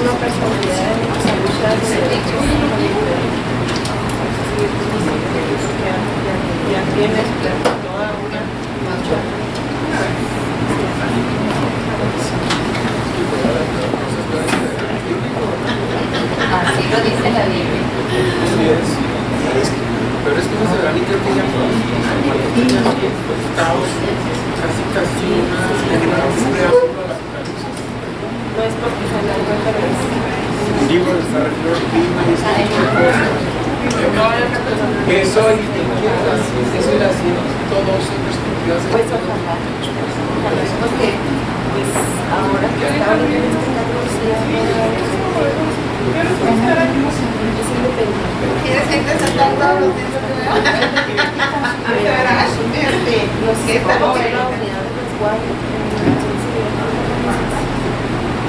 una personalidad de mucha lucha de derechos ya tienes toda una lucha. Así lo dice la Biblia. Pero es que no se da ni que tengan casi No es porque se la pero es un libro de estar el clima y eso y eso y las todos perspectivas. pues ojalá porque pues ahora que está viendo este caso es independiente. ¿Quieres gente sentando todos los días que veo? Los que están en la unidad de resguardo,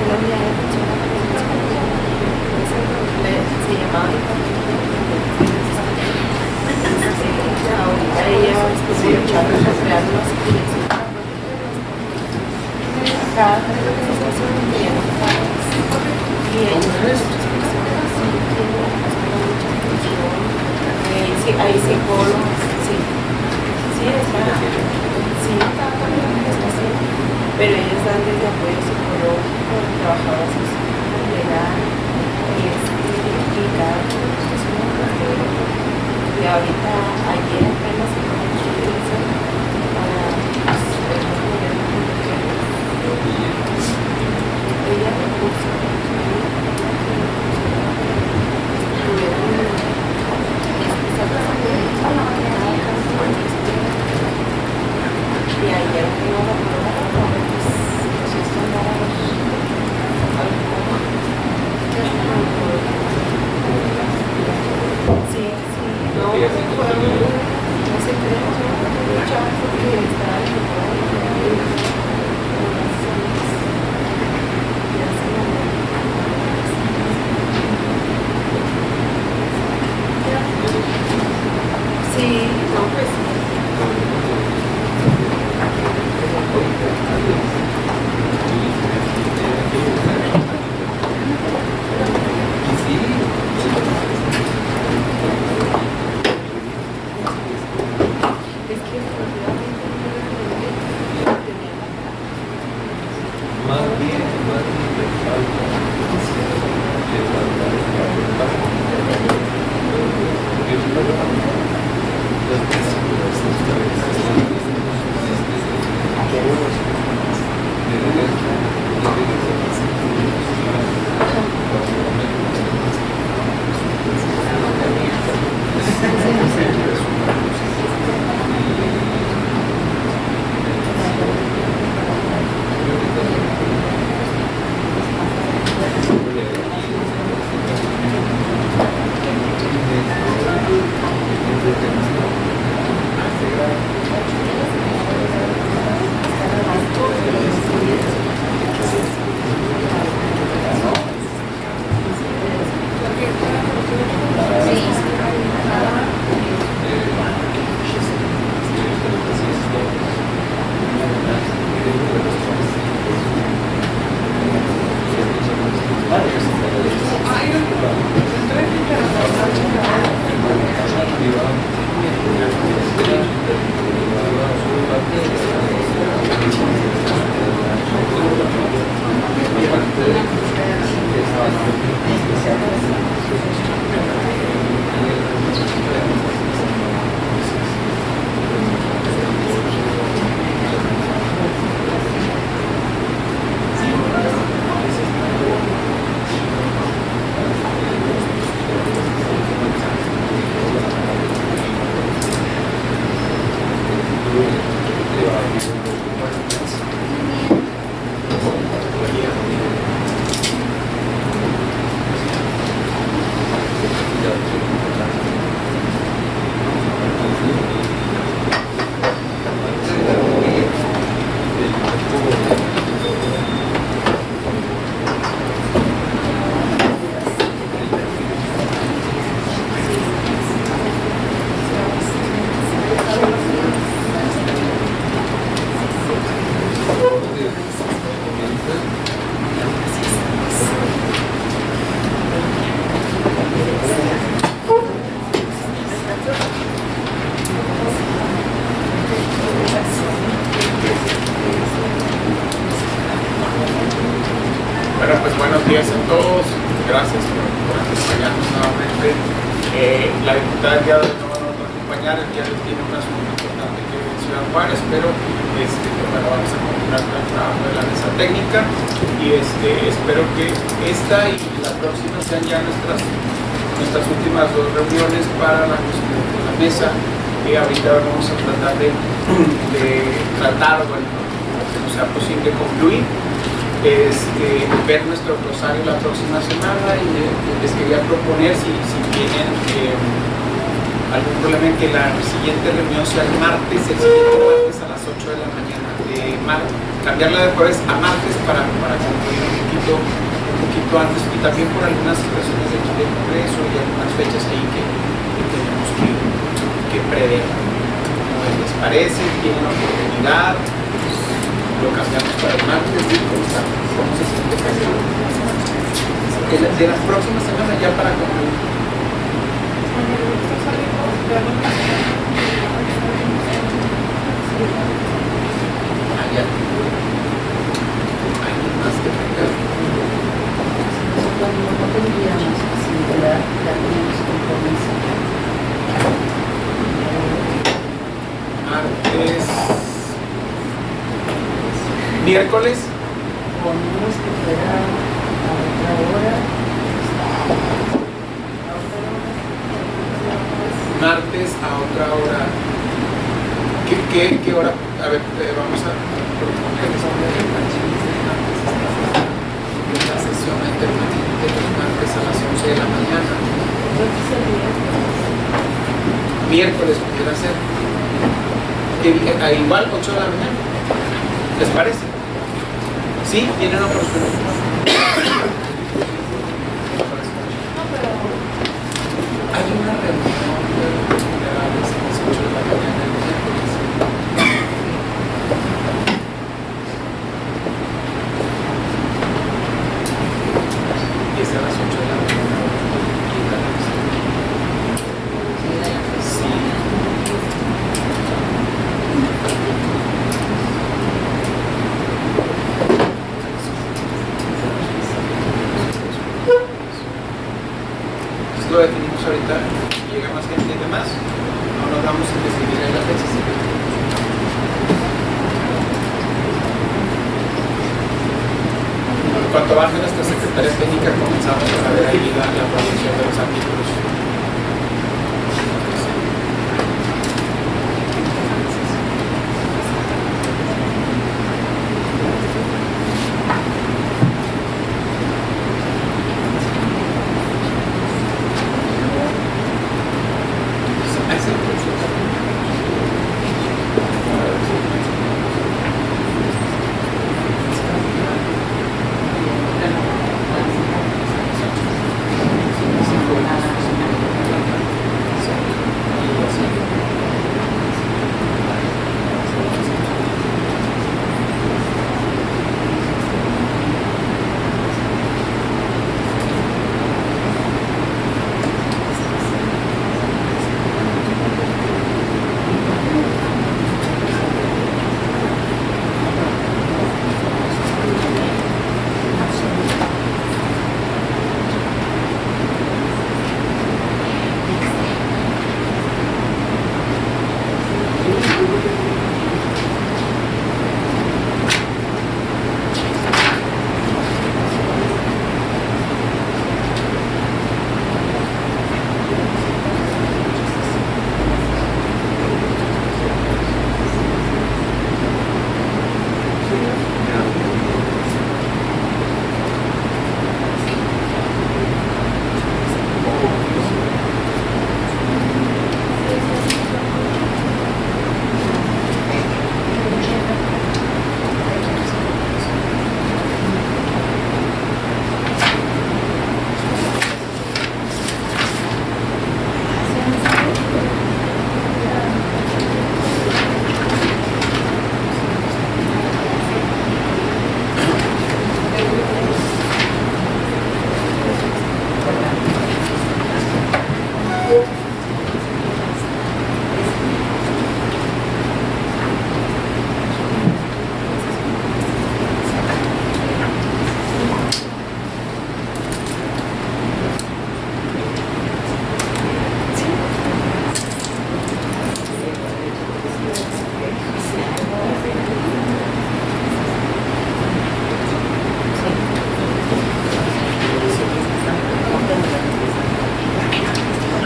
la unidad de atención a la se llamaba ahorita ella estuvo luchando por crear una subdirección cada organización tenía y ellos sí, hay psicólogos, sí, pero ellos dan desde apoyo psicológico, trabajadoras legal y ahorita ayer apenas se comenzó para ella recurso y ayer fue una prueba sí, no, Pues buenos días a todos, gracias por acompañarnos nuevamente. La diputada el día de hoy no va a acompañar, el día de hoy tiene un asunto importante que es en Ciudad Juárez, pero bueno, vamos a continuar con el trabajo de la mesa técnica y espero que esta y la próxima sean ya nuestras últimas dos reuniones para la constitución de la mesa. Ahorita vamos a tratar de tratar, bueno, que nos sea posible concluir, ver nuestro rosario la próxima semana y les quería proponer si tienen algún problema en que la siguiente reunión sea el siguiente martes a las 8 de la mañana, cambiarla de jueves a martes para concluir un poquito antes y también por algunas situaciones del Congreso y algunas fechas ahí que tenemos que prever. ¿Les parece? ¿Tienen oportunidad? Lo cambiamos para el martes y ¿cómo se siente? De la próxima semana ya para concluir. Allá. Hay más que pegar. No tendríamos posibilidad, ya tenemos compromiso. Martes. Miércoles. Ponemos que fuera a otra hora. Martes a otra hora. ¿Qué hora? A ver, vamos a proponer la sesión intermitente los martes a las 11 de la mañana. Miércoles pudiera ser. Igual 8 de la mañana. ¿Les parece? ¿Sí? ¿Tienen oportunidad? Hay una reunión de a las 8 de la mañana el miércoles. Y es a las 8 de la mañana. Sí. Lo definimos ahorita, llega más gente y demás, no nos vamos a decidir en la fecha. En cuanto baje nuestra secretaria técnica, comenzamos a ver ahí la producción de los artículos.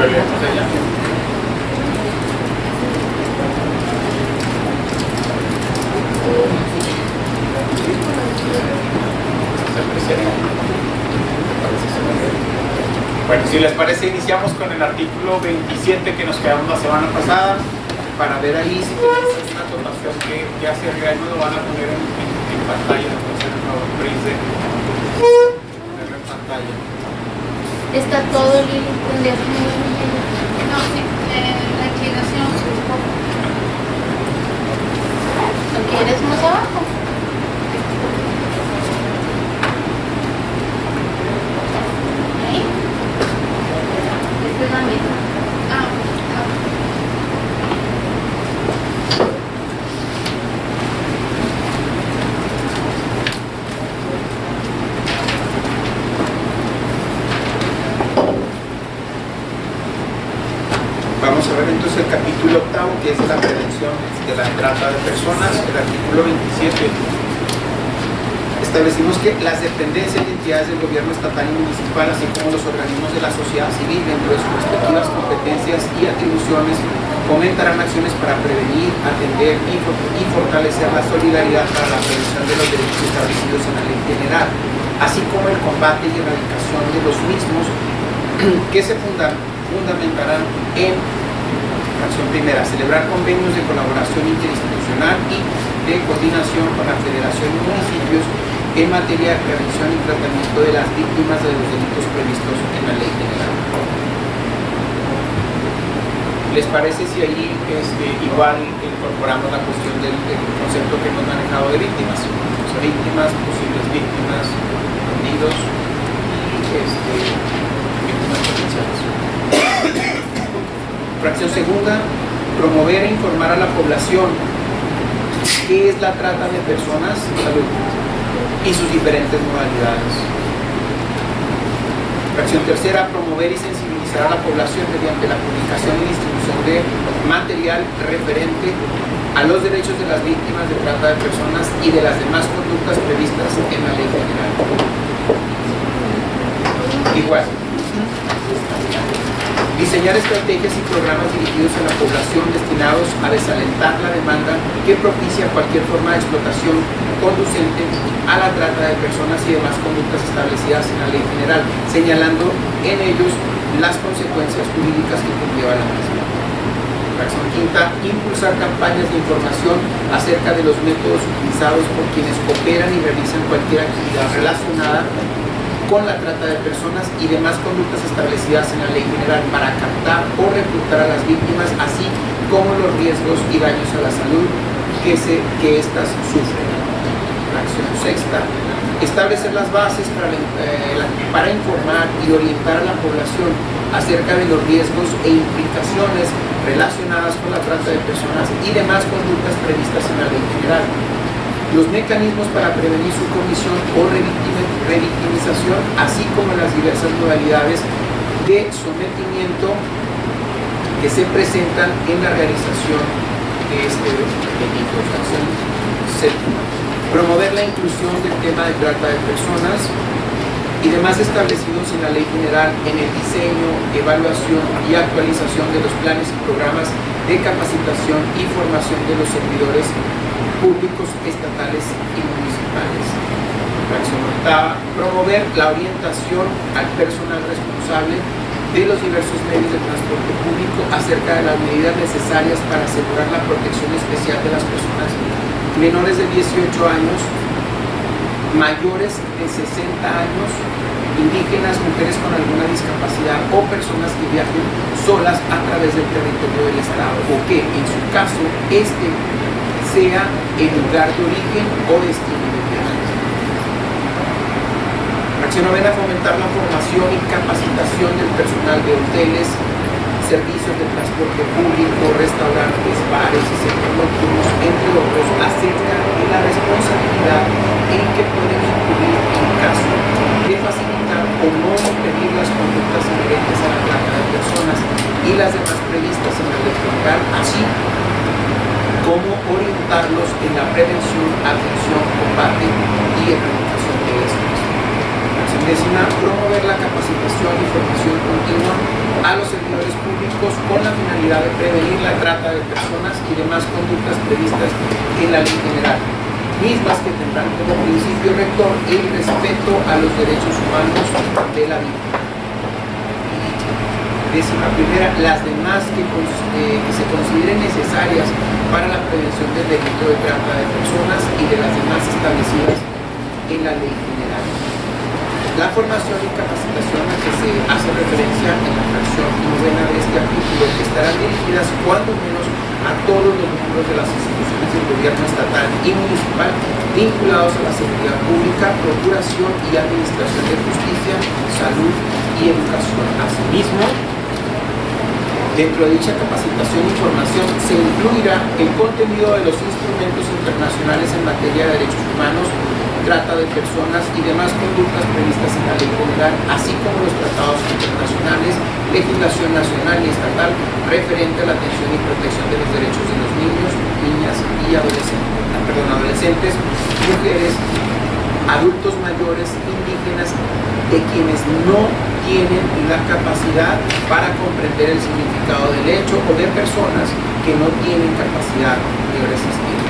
Lo leemos allá. Bueno, si les parece, iniciamos con el artículo 27 que nos quedamos la semana pasada, para ver ahí si tenemos una anotación que hace arriba, no lo van a poner en pantalla, entonces no print ponerlo en pantalla. Está todo Lili, tendrías que No, sí, la inclinación. ¿Lo quieres más abajo? ¿Ahí? Esta es la misma. Ah, Vamos a ver entonces el capítulo 8, que es la prevención de la trata de personas, el artículo 27. Establecimos que las dependencias y entidades del gobierno estatal y municipal, así como los organismos de la sociedad civil, dentro de sus respectivas competencias y atribuciones, fomentarán acciones para prevenir, atender y fortalecer la solidaridad para la prevención de los derechos establecidos en la ley general, así como el combate y erradicación de los mismos, que se fundamentarán en acción primera, celebrar convenios de colaboración interinstitucional y de coordinación con la Federación de Municipios en materia de prevención y tratamiento de las víctimas de los delitos previstos en la ley general. ¿Les parece si ahí igual incorporamos la cuestión del concepto que hemos manejado de víctimas? O sea, víctimas, posibles víctimas, bandidos y víctimas potenciales. Fracción segunda, promover e informar a la población qué es la trata de personas y sus diferentes modalidades. Fracción tercera, promover y sensibilizar a la población mediante la publicación y distribución de material referente a los derechos de las víctimas de trata de personas y de las demás conductas previstas en la ley general. Igual. Diseñar estrategias y programas dirigidos a la población destinados a desalentar la demanda que propicia cualquier forma de explotación conducente a la trata de personas y demás conductas establecidas en la ley general, señalando en ellos las consecuencias jurídicas que conlleva la misma. Fracción quinta, impulsar campañas de información acerca de los métodos utilizados por quienes cooperan y realizan cualquier actividad relacionada con la trata de personas y demás conductas establecidas en la ley general para captar o reclutar a las víctimas, así como los riesgos y daños a la salud que éstas sufren. Acción sexta, establecer las bases para informar y orientar a la población acerca de los riesgos e implicaciones relacionadas con la trata de personas y demás conductas previstas en la ley general. Los mecanismos para prevenir su comisión o revictimización, así como las diversas modalidades de sometimiento que se presentan en la realización de este delito. Fracción séptima. Promover la inclusión del tema de trata de personas y demás establecidos en la ley general en el diseño, evaluación y actualización de los planes y programas de capacitación y formación de los servidores públicos, estatales y municipales. Fracción octava, promover la orientación al personal responsable de los diversos medios de transporte público acerca de las medidas necesarias para asegurar la protección especial de las personas menores de 18 años, mayores de 60 años, indígenas, mujeres con alguna discapacidad o personas que viajen solas a través del territorio del Estado o que, en su caso, sea el lugar de origen o destino de viaje. Fracción novena, fomentar la formación y capacitación del personal de hoteles, servicios de transporte público, restaurantes, bares y centros nocturnos, entre otros, acerca de la responsabilidad en que pueden incurrir en caso de facilitar o no impedir las conductas inherentes a la trata de personas y las demás previstas en la ley general, así como orientarlos en la prevención, atención, combate y erradicación de estos. Fracción décima, promover la capacitación y formación continua a los servidores públicos con la finalidad de prevenir la trata de personas y demás conductas previstas en la ley general, mismas que tendrán como principio rector el respeto a los derechos humanos de la víctima. Décima primera, las demás que se consideren necesarias para la prevención del delito de trata de personas y de las demás establecidas en la ley general. La formación y capacitación a que se hace referencia en la fracción novena de este artículo estarán dirigidas cuando menos a todos los miembros de las instituciones del gobierno estatal y municipal vinculados a la seguridad pública, procuración y administración de justicia, salud y educación. Asimismo, dentro de dicha capacitación y formación se incluirá el contenido de los instrumentos internacionales en materia de derechos humanos, trata de personas y demás conductas previstas en la ley general, así como los tratados internacionales, legislación nacional y estatal referente a la atención y protección de los derechos de los niños, niñas y adolescentes, mujeres, adultos mayores, indígenas, de quienes no tienen la capacidad para comprender el significado del hecho o de personas que no tienen capacidad de resistir.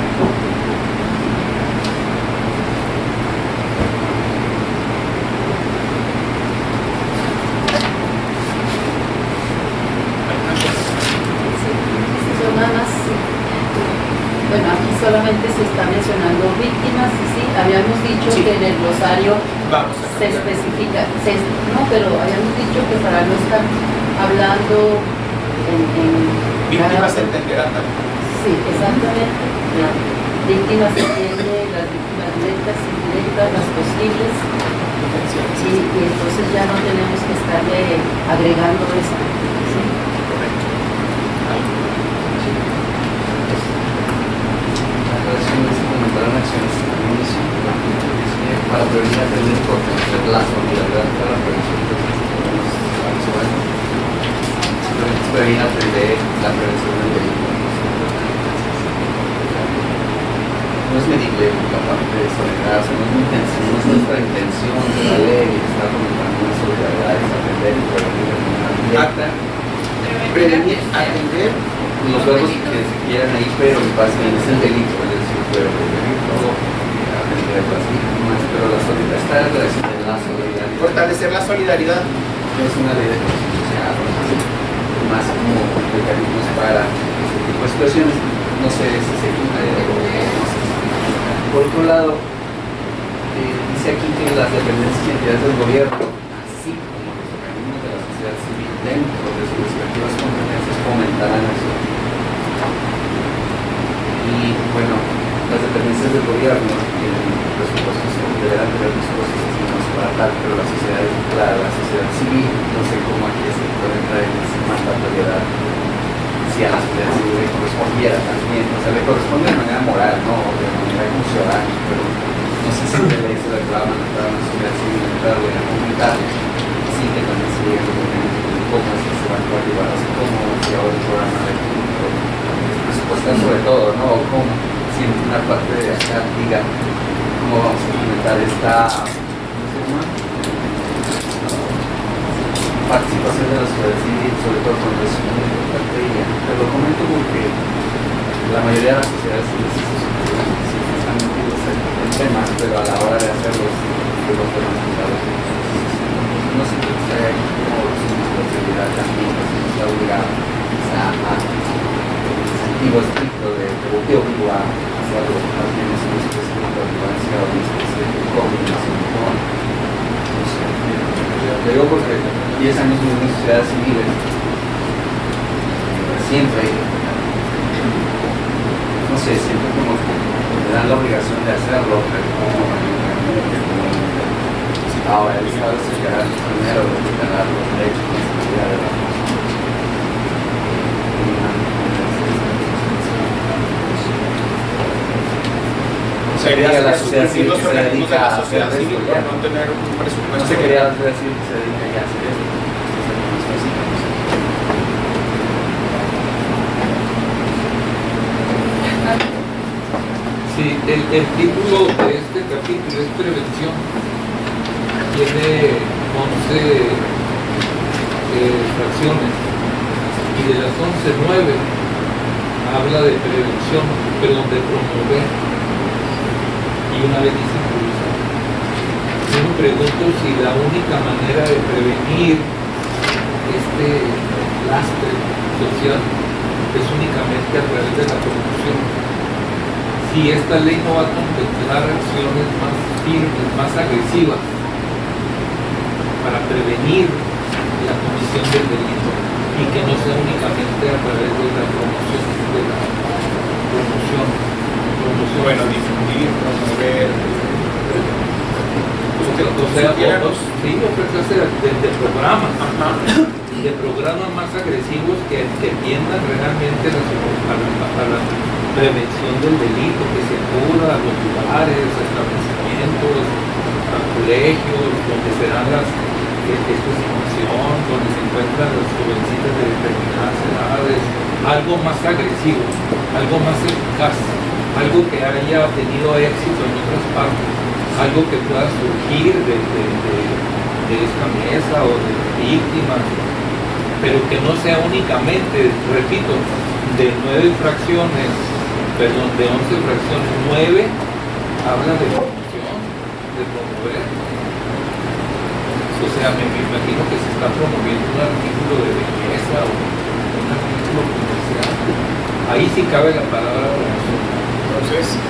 Bueno, aquí solamente se está mencionando víctimas, sí, habíamos dicho que en el glosario se especifica, no, pero habíamos dicho que para no estar hablando en víctimas se entenderán también. Sí, exactamente. Víctimas se entiende, las víctimas directas, indirectas, las posibles, y entonces ya no tenemos que estarle agregando esto. ¿Sí? Para prevenir la solidaridad para la prevención de los prevenir la prevención del delito. No es medible la parte de solidaridad, no es nuestra intención de la ley estar fomentando una solidaridad, es atender y prevenir de manera directa. Prevenir, atender los verbos que se quieran ahí, pero básicamente es el delito, es decir, prevenir todo. Pero la solidaridad está en la solidaridad. Fortalecer la solidaridad. Es una ley de protección social, más como mecanismos para este tipo de situaciones. No sé si se por otro lado, dice aquí que las dependencias y entidades del gobierno, así como los organismos de la sociedad civil dentro de sus respectivas competencias, fomentarán eso. Y bueno, las dependencias del gobierno tienen presupuestos, deberán tener presupuestos asignados para tal, pero la sociedad civil, no sé cómo aquí se puede entrar en esa mandatoriedad, si a la sociedad civil le correspondiera también, o sea, le corresponde de manera moral, no de manera emocional, pero no sé si de ley se le va a mandar a una sociedad civil entrar de la comunidad, sí que también se llega a cómo es que se va a actuar llevar, así como si ahora el programa de presupuestar sobre todo, ¿no? O cómo si una parte de acá diga cómo vamos a implementar esta participación de la sociedad civil, sobre todo cuando es muy importante ella. Te lo comento porque la mayoría de las sociedades civiles están metidos en temas, pero a la hora de hacerlos, los temas cuidados, no se puede como su responsabilidad también, se está obligado a incentivo estricto de obligo a hacerlo también es un específico de violencia o un específico combinación con te digo porque 10 años en una sociedad civil siempre no sé, siempre como que te dan la obligación de hacerlo, pero como ahora el Estado se llegará primero de ganar los derechos y la seguridad de la Sería la sociedad civil los que se organismos de dedica la a sociedad hacer civil esto, por ya. no tener un presupuesto. No se quería la sociedad civil que se dedica ya a hacer esto. Sí, el título de este capítulo es prevención y tiene 11 fracciones, y de las 11, 9 habla de prevención, perdón, de promover, y una vez dice impulsar. Yo me pregunto si la única manera de prevenir este lastre social es únicamente a través de la promoción. Si esta ley no va a contemplar acciones más firmes, más agresivas para prevenir la comisión del delito, y que no sea únicamente a través de la promoción, Bueno, difundir, promover. Sí, otra clase de programas. Ajá. De programas más agresivos que tiendan realmente a la prevención del delito, que se acuda a los lugares, a establecimientos, a colegios, donde se dan las exposición, donde se encuentran las jovencitas de determinadas edades, algo más agresivo, algo más eficaz, algo que haya tenido éxito en otras partes, algo que pueda surgir de esta mesa o de víctimas, pero que no sea únicamente, repito, de 11 fracciones, 9 habla de promoción, de promover. O sea, me imagino que se está promoviendo un artículo de belleza o un artículo comercial. Ahí sí cabe la palabra promoción. Entonces,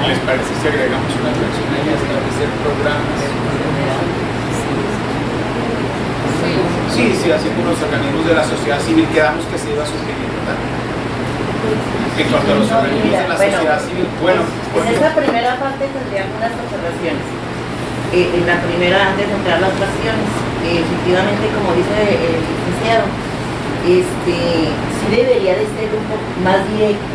¿les parece si agregamos una fracción ahí a establecer programas? Sí, así como los organismos de la sociedad civil, quedamos que se iba a sugerir, ¿verdad? En cuanto a los organismos de la sociedad civil, bueno, en esa primera parte tendría algunas observaciones. En la primera, antes de entrar las fracciones, efectivamente, como dice el licenciado, sí debería de ser un poco más directo.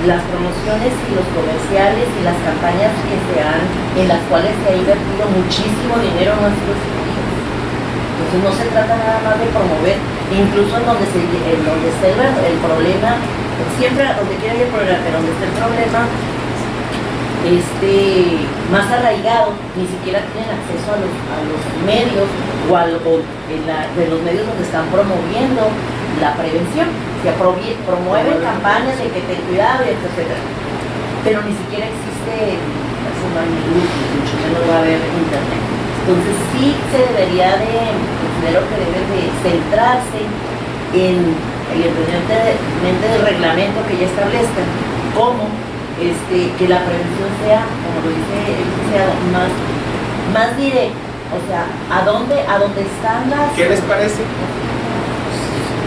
Las promociones y los comerciales y las campañas que se han, en las cuales se ha invertido muchísimo dinero, no han sido efectivas. Entonces no se trata nada más de promover, incluso en donde esté el problema, siempre donde quiera ir el problema, pero donde esté el problema más arraigado, ni siquiera tienen acceso a los medios de los medios donde están promoviendo la prevención. Se promueven campañas de que ten cuidado, etc. Pero ni siquiera existe, no hay ni luz, mucho menos va a haber internet. Entonces sí se debería considero que debe de centrarse evidentemente del reglamento que ya establezca, como que la prevención sea, como lo dice el licenciado, más directa, o sea, a dónde están las... ¿Qué les parece?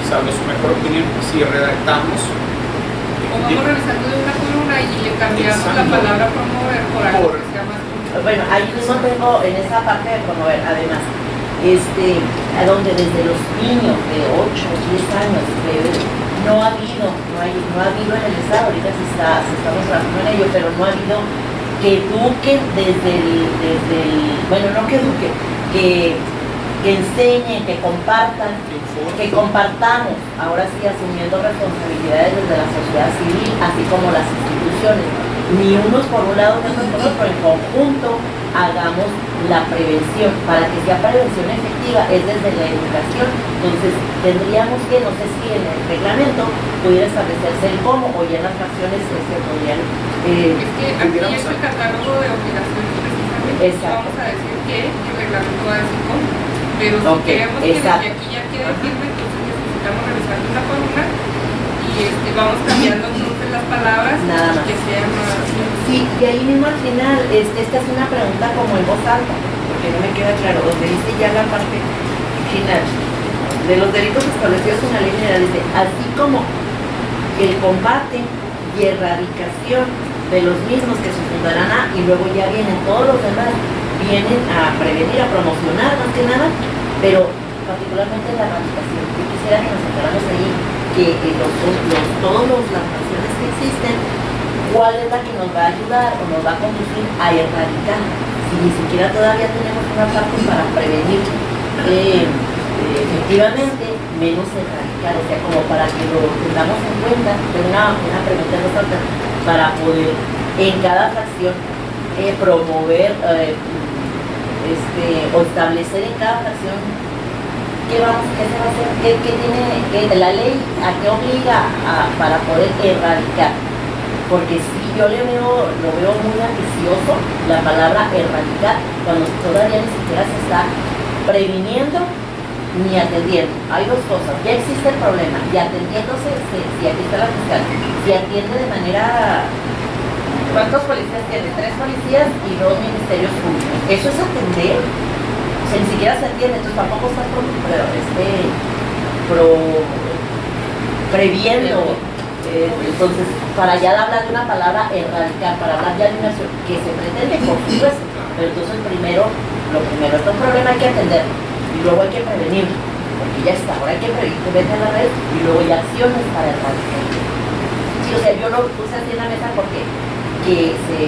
Salvo su mejor opinión, si redactamos. O vamos revisando de una columna y le cambiamos la palabra promover por algo que sea más... Bueno, ahí mismo tengo en esa parte de promover, además, a donde desde los niños de 8 o 10 años no ha habido en el Estado, ahorita estamos trabajando en ello, pero no ha habido que eduquen bueno, no que eduquen, que enseñen, que compartan, que compartamos, ahora sí asumiendo responsabilidades desde la sociedad civil, así como las instituciones, ni unos por un lado ni otros por otro, en conjunto hagamos la prevención. Para que sea prevención efectiva es desde la educación. Entonces tendríamos que, no sé si en el reglamento pudiera establecerse el cómo, o ya en las fracciones podrían... es que aquí es el catálogo de obligaciones precisamente. Exacto. Vamos a decir que el reglamento va a decir cómo, pero si queremos que desde aquí ya quede firme, entonces necesitamos revisar una columna y vamos cambiando entonces las palabras. Nada más. Que sea más... Sí, y ahí mismo al final, esta es una pregunta como en voz alta, porque no me queda claro, donde dice ya la parte final de los delitos establecidos en la ley general, dice, así como el combate y erradicación de los mismos que se fundarán y luego ya vienen todos los demás, vienen a prevenir, a promocionar más que nada, pero particularmente la erradicación. Yo quisiera que nos centráramos ahí, que todas las acciones que existen, cuál es la que nos va a ayudar o nos va a conducir a erradicar, si ni siquiera todavía tenemos una parte para prevenir efectivamente, menos erradicar, o sea, como para que lo tengamos en cuenta. Tengo una pregunta importante para poder en cada fracción promover o establecer en cada fracción qué se va a hacer, qué tiene la ley, a qué obliga para poder erradicar. Porque si yo lo veo muy ambicioso la palabra erradicar, cuando todavía ni siquiera se está previniendo ni atendiendo. Hay dos cosas: ya existe el problema, y atendiéndose, si aquí está la fiscal, si atiende de manera... ¿Cuántos policías tiene? 3 policías y 2 ministerios públicos. Eso es atender. O sea, ni siquiera se atiende, entonces tampoco está previendo. Entonces, para ya hablar de una palabra erradicar, para hablar ya de una acción que se pretende, por supuesto, pero entonces lo primero es un problema, hay que atender, y luego hay que prevenir, porque ya está, ahora hay que prevenir, que vete a la red, y luego ya acciones para erradicar. Sí, o sea, yo lo puse así en la mesa porque que se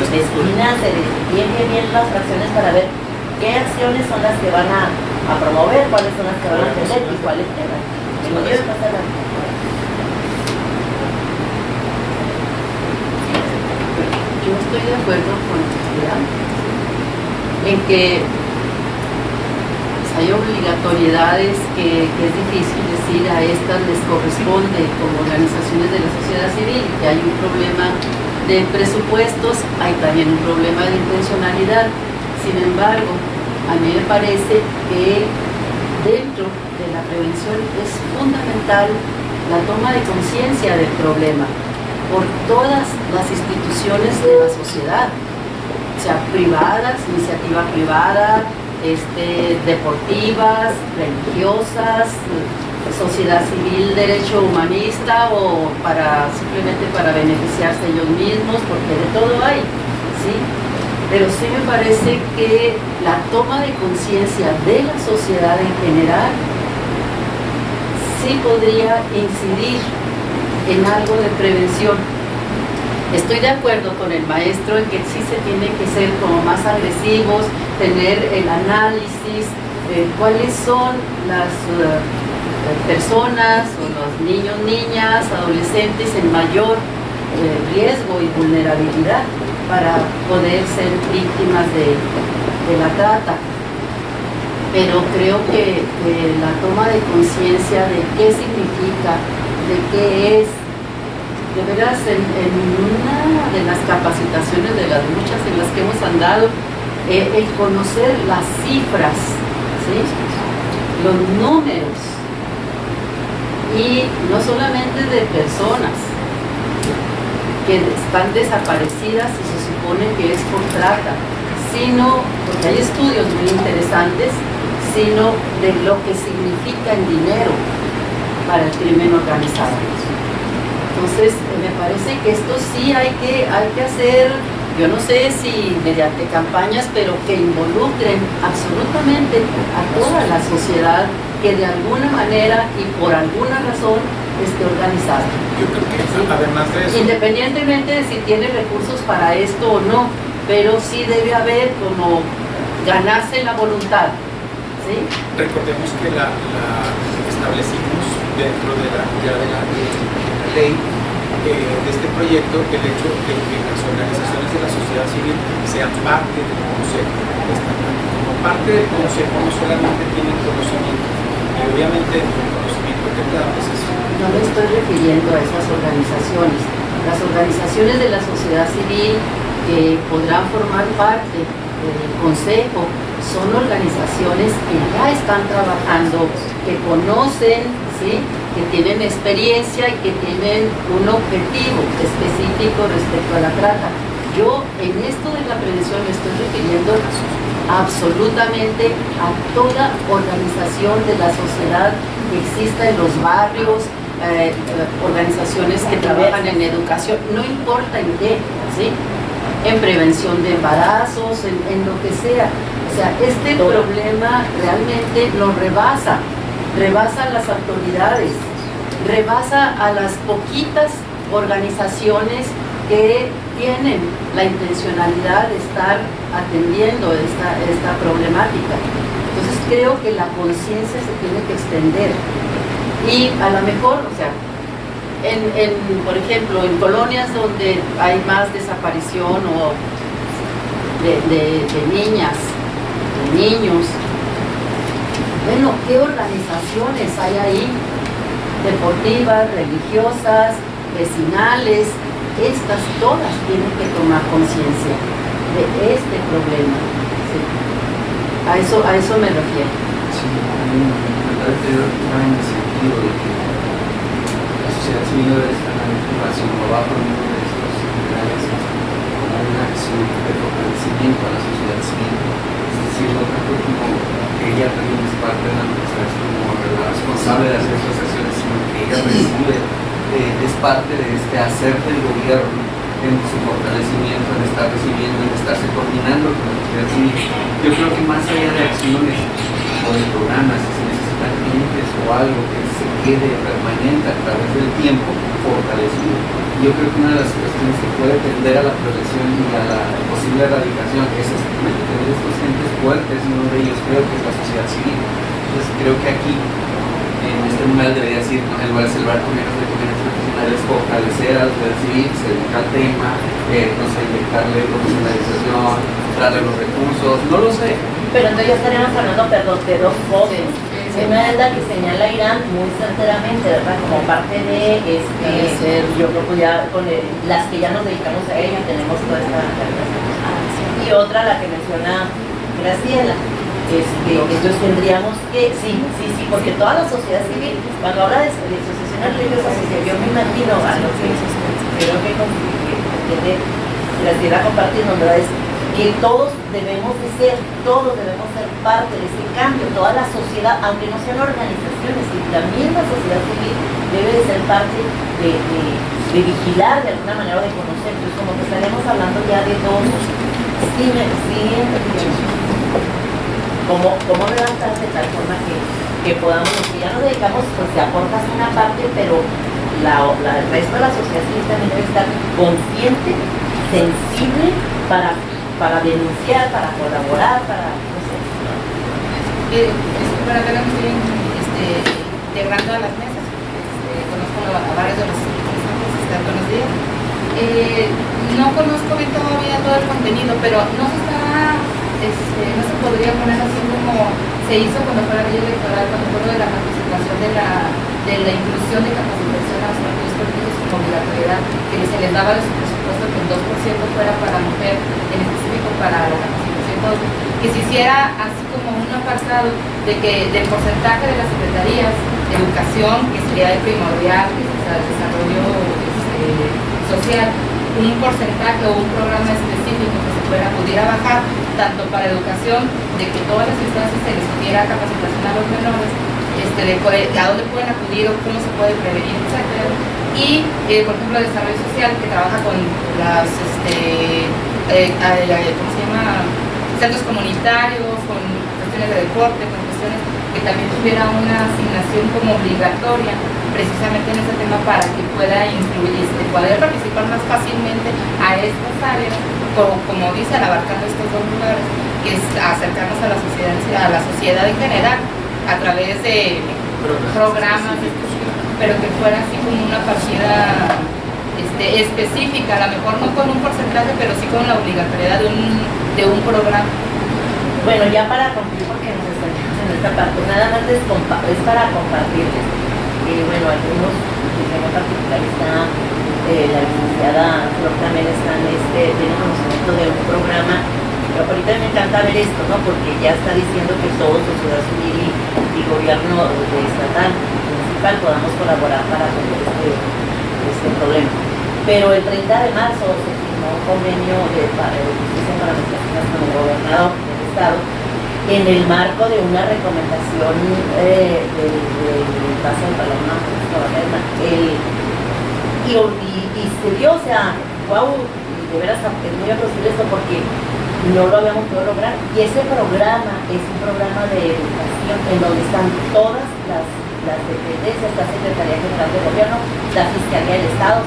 destienen bien las fracciones para ver qué acciones son las que van a promover, cuáles son las que van a atender y cuáles quedan. No debe pasar nada. Yo estoy de acuerdo con Ida en que hay obligatoriedades que es difícil decir a estas les corresponde como organizaciones de la sociedad civil, que hay un problema de presupuestos, hay también un problema de intencionalidad. Sin embargo, a mí me parece que dentro de la prevención es fundamental la toma de conciencia del problema por todas las instituciones de la sociedad, sea privadas, iniciativa privada, deportivas, religiosas, sociedad civil, derecho humanista o simplemente para beneficiarse ellos mismos, porque de todo hay, ¿sí? Pero sí me parece que la toma de conciencia de la sociedad en general sí podría incidir en algo de prevención. Estoy de acuerdo con el maestro en que sí se tiene que ser como más agresivos, tener el análisis de cuáles son las personas o los niños, niñas, adolescentes en mayor riesgo y vulnerabilidad para poder ser víctimas de la trata. Pero creo que la toma de conciencia de qué significa, de qué es, de veras, en una de las capacitaciones, de las muchas en las que hemos andado, el conocer las cifras, ¿sí? Los números, y no solamente de personas que están desaparecidas y se supone que es por trata, sino, porque hay estudios muy interesantes, sino de lo que significa en dinero para el crimen organizado. Entonces, me parece que esto sí hay que hacer, yo no sé si mediante campañas, pero que involucren absolutamente a toda la sociedad que de alguna manera y por alguna razón esté organizada. Yo creo que además de eso, independientemente de si tiene recursos para esto o no, pero sí debe haber como ganarse la voluntad, ¿sí? recordemos que la establecimos dentro de la ley de este proyecto, el hecho de que las organizaciones de la sociedad civil sean parte del consejo estatal. Como parte del consejo no solamente tienen conocimiento, y obviamente el conocimiento que te da es no me estoy refiriendo a esas organizaciones. Las organizaciones de la sociedad civil que podrán formar parte del consejo son organizaciones que ya están trabajando, que conocen, ¿sí?, que tienen experiencia y que tienen un objetivo específico respecto a la trata. Yo en esto de la prevención me estoy refiriendo absolutamente a toda organización de la sociedad que exista en los barrios, organizaciones que trabajan en educación, no importa en qué, ¿sí?, en prevención de embarazos, en lo que sea. O sea, este problema realmente lo rebasa a las autoridades, rebasa a las poquitas organizaciones que tienen la intencionalidad de estar atendiendo esta problemática. Entonces creo que la conciencia se tiene que extender y a lo mejor, o sea, por ejemplo, en colonias donde hay más desaparición o de niñas, de niños. Bueno, ¿qué organizaciones hay ahí? Deportivas, religiosas, vecinales, estas todas tienen que tomar conciencia de este problema. Sí. A eso me refiero. Sí, me parece en el sentido de que la sociedad civil debe estar en relación o va por uno de estos ideales como una acción de fortalecimiento a la sociedad civil. Es decir, no tanto como que ella también es parte de la administración como la responsable de hacer esas acciones, sino que ella recibe, es parte de este hacer del gobierno en su fortalecimiento, en estar recibiendo, en estarse coordinando con la sociedad civil. Yo creo que más allá de acciones o de programas, si se necesitan entes o algo que se quede permanente a través del tiempo, fortalecido. Yo creo que una de las cuestiones que puede tender a la prevención y a la posible erradicación es exactamente tener estos entes fuertes, y uno de ellos creo que es la sociedad civil. Entonces creo que aquí, en este mural debería decir, en lugar de celebrar comienzos de comunidades profesionales, fortalecer a la sociedad civil, se dedica al tema, no sé, inyectarle profesionalización, darle los recursos, no lo sé. Pero entonces ya estaríamos hablando, perdón, de dos cosas. Una es la que señala Irán muy certeramente, ¿verdad? Como parte de yo creo que ya con las que ya nos dedicamos a ello y tenemos toda esta relación. Y otra, la que menciona Graciela. Entonces tendríamos que, sí, porque toda la sociedad civil, cuando habla de asociaciones religiosas, yo me imagino a lo que creo que entiende Graciela compartiendo, ¿verdad? Es que todos debemos ser parte de ese cambio, toda la sociedad, aunque no sean organizaciones, y la misma sociedad civil debe de ser parte de vigilar de alguna manera o de conocer. Entonces como que estaremos hablando ya de dos, cómo levantar de tal forma que podamos, los que ya nos dedicamos, pues te aportas una parte, pero el resto de la sociedad civil también debe estar consciente, sensible para denunciar, para colaborar, para, no sé. Para ver, estoy integrando a las mesas. Conozco a varios de los representantes. Buenos días. No conozco bien todavía todo el contenido, pero no se podría poner así como se hizo cuando fue la ley electoral, cuando fue lo de la participación de la inclusión de capacitación a los partidos políticos como obligatoriedad, que se les daba de su presupuesto que el 2% fuera para mujer, en específico para la capacitación, que se hiciera así como un apartado de que del porcentaje de las secretarías de educación, que sería de primordial, que es el desarrollo social, un porcentaje o un programa específico que se pudiera bajar tanto para educación, de que todas las instancias se les diera capacitación a los menores, a dónde pueden acudir o cómo se puede prevenir, etc. Y, por ejemplo, el desarrollo social, que trabaja con las, ¿cómo se llama? Centros comunitarios, con cuestiones de deporte, con cuestiones que también tuviera una asignación como obligatoria, precisamente en ese tema, para que pueda incluir, poder participar más fácilmente a estas áreas, como dice, al abarcando estos dos lugares, que es acercarnos a la sociedad en general, a través de programas, pero que fuera así como una partida específica, a lo mejor no con un porcentaje, pero sí con la obligatoriedad de un programa. Bueno, ya para concluir, porque nos estamos en esta parte, nada más es para compartirles. Bueno, algunos, en particular está la licenciada Flor también tiene conocimiento de un programa, pero ahorita me encanta ver esto, ¿no? Porque ya está diciendo que todos, sociedad civil y gobierno estatal, municipal, podamos colaborar para resolver este problema. Pero el 30 de marzo se firmó un convenio de justicia para las personas con el gobernador del estado, en el marco de una recomendación del paso del Parlamento y se dio, o sea, wow, de veras es muy aplausible esto porque no lo habíamos podido lograr, y ese programa es un programa de educación en donde están todas las dependencias, la Secretaría General de Gobierno, la Fiscalía del Estado,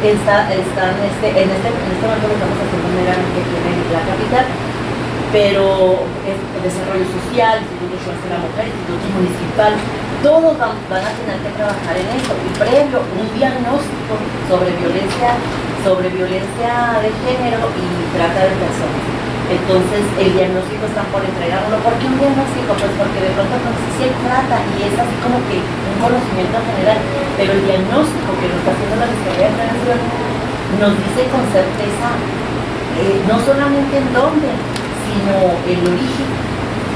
en este momento lo estamos haciendo meramente aquí en la capital, pero el desarrollo social, Instituto Social de la Mujer, Instituto Municipal, todos van a tener que trabajar en eso, y previo un diagnóstico sobre violencia de género y trata de personas. Entonces el diagnóstico están por entregarlo. ¿Por qué un diagnóstico? Pues porque de pronto no sé si hay trata y es así como que un conocimiento general, pero el diagnóstico que nos está haciendo la Fiscalía de Prevención nos dice con certeza no solamente en dónde, sino el origen,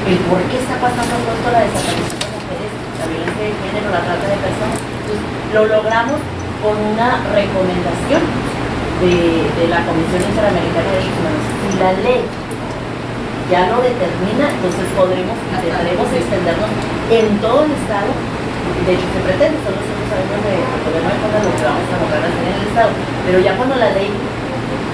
el por qué está pasando todo esto, la desaparición de mujeres, la violencia de género, la trata de personas. Entonces, lo logramos con una recomendación de la Comisión Interamericana de Derechos Humanos. Si la ley ya lo determina, entonces intentaremos extendernos en todo el Estado. De hecho, se pretende, son los 5 años de gobierno de Conda lo que vamos a lograr hacer en el Estado. Pero ya cuando la ley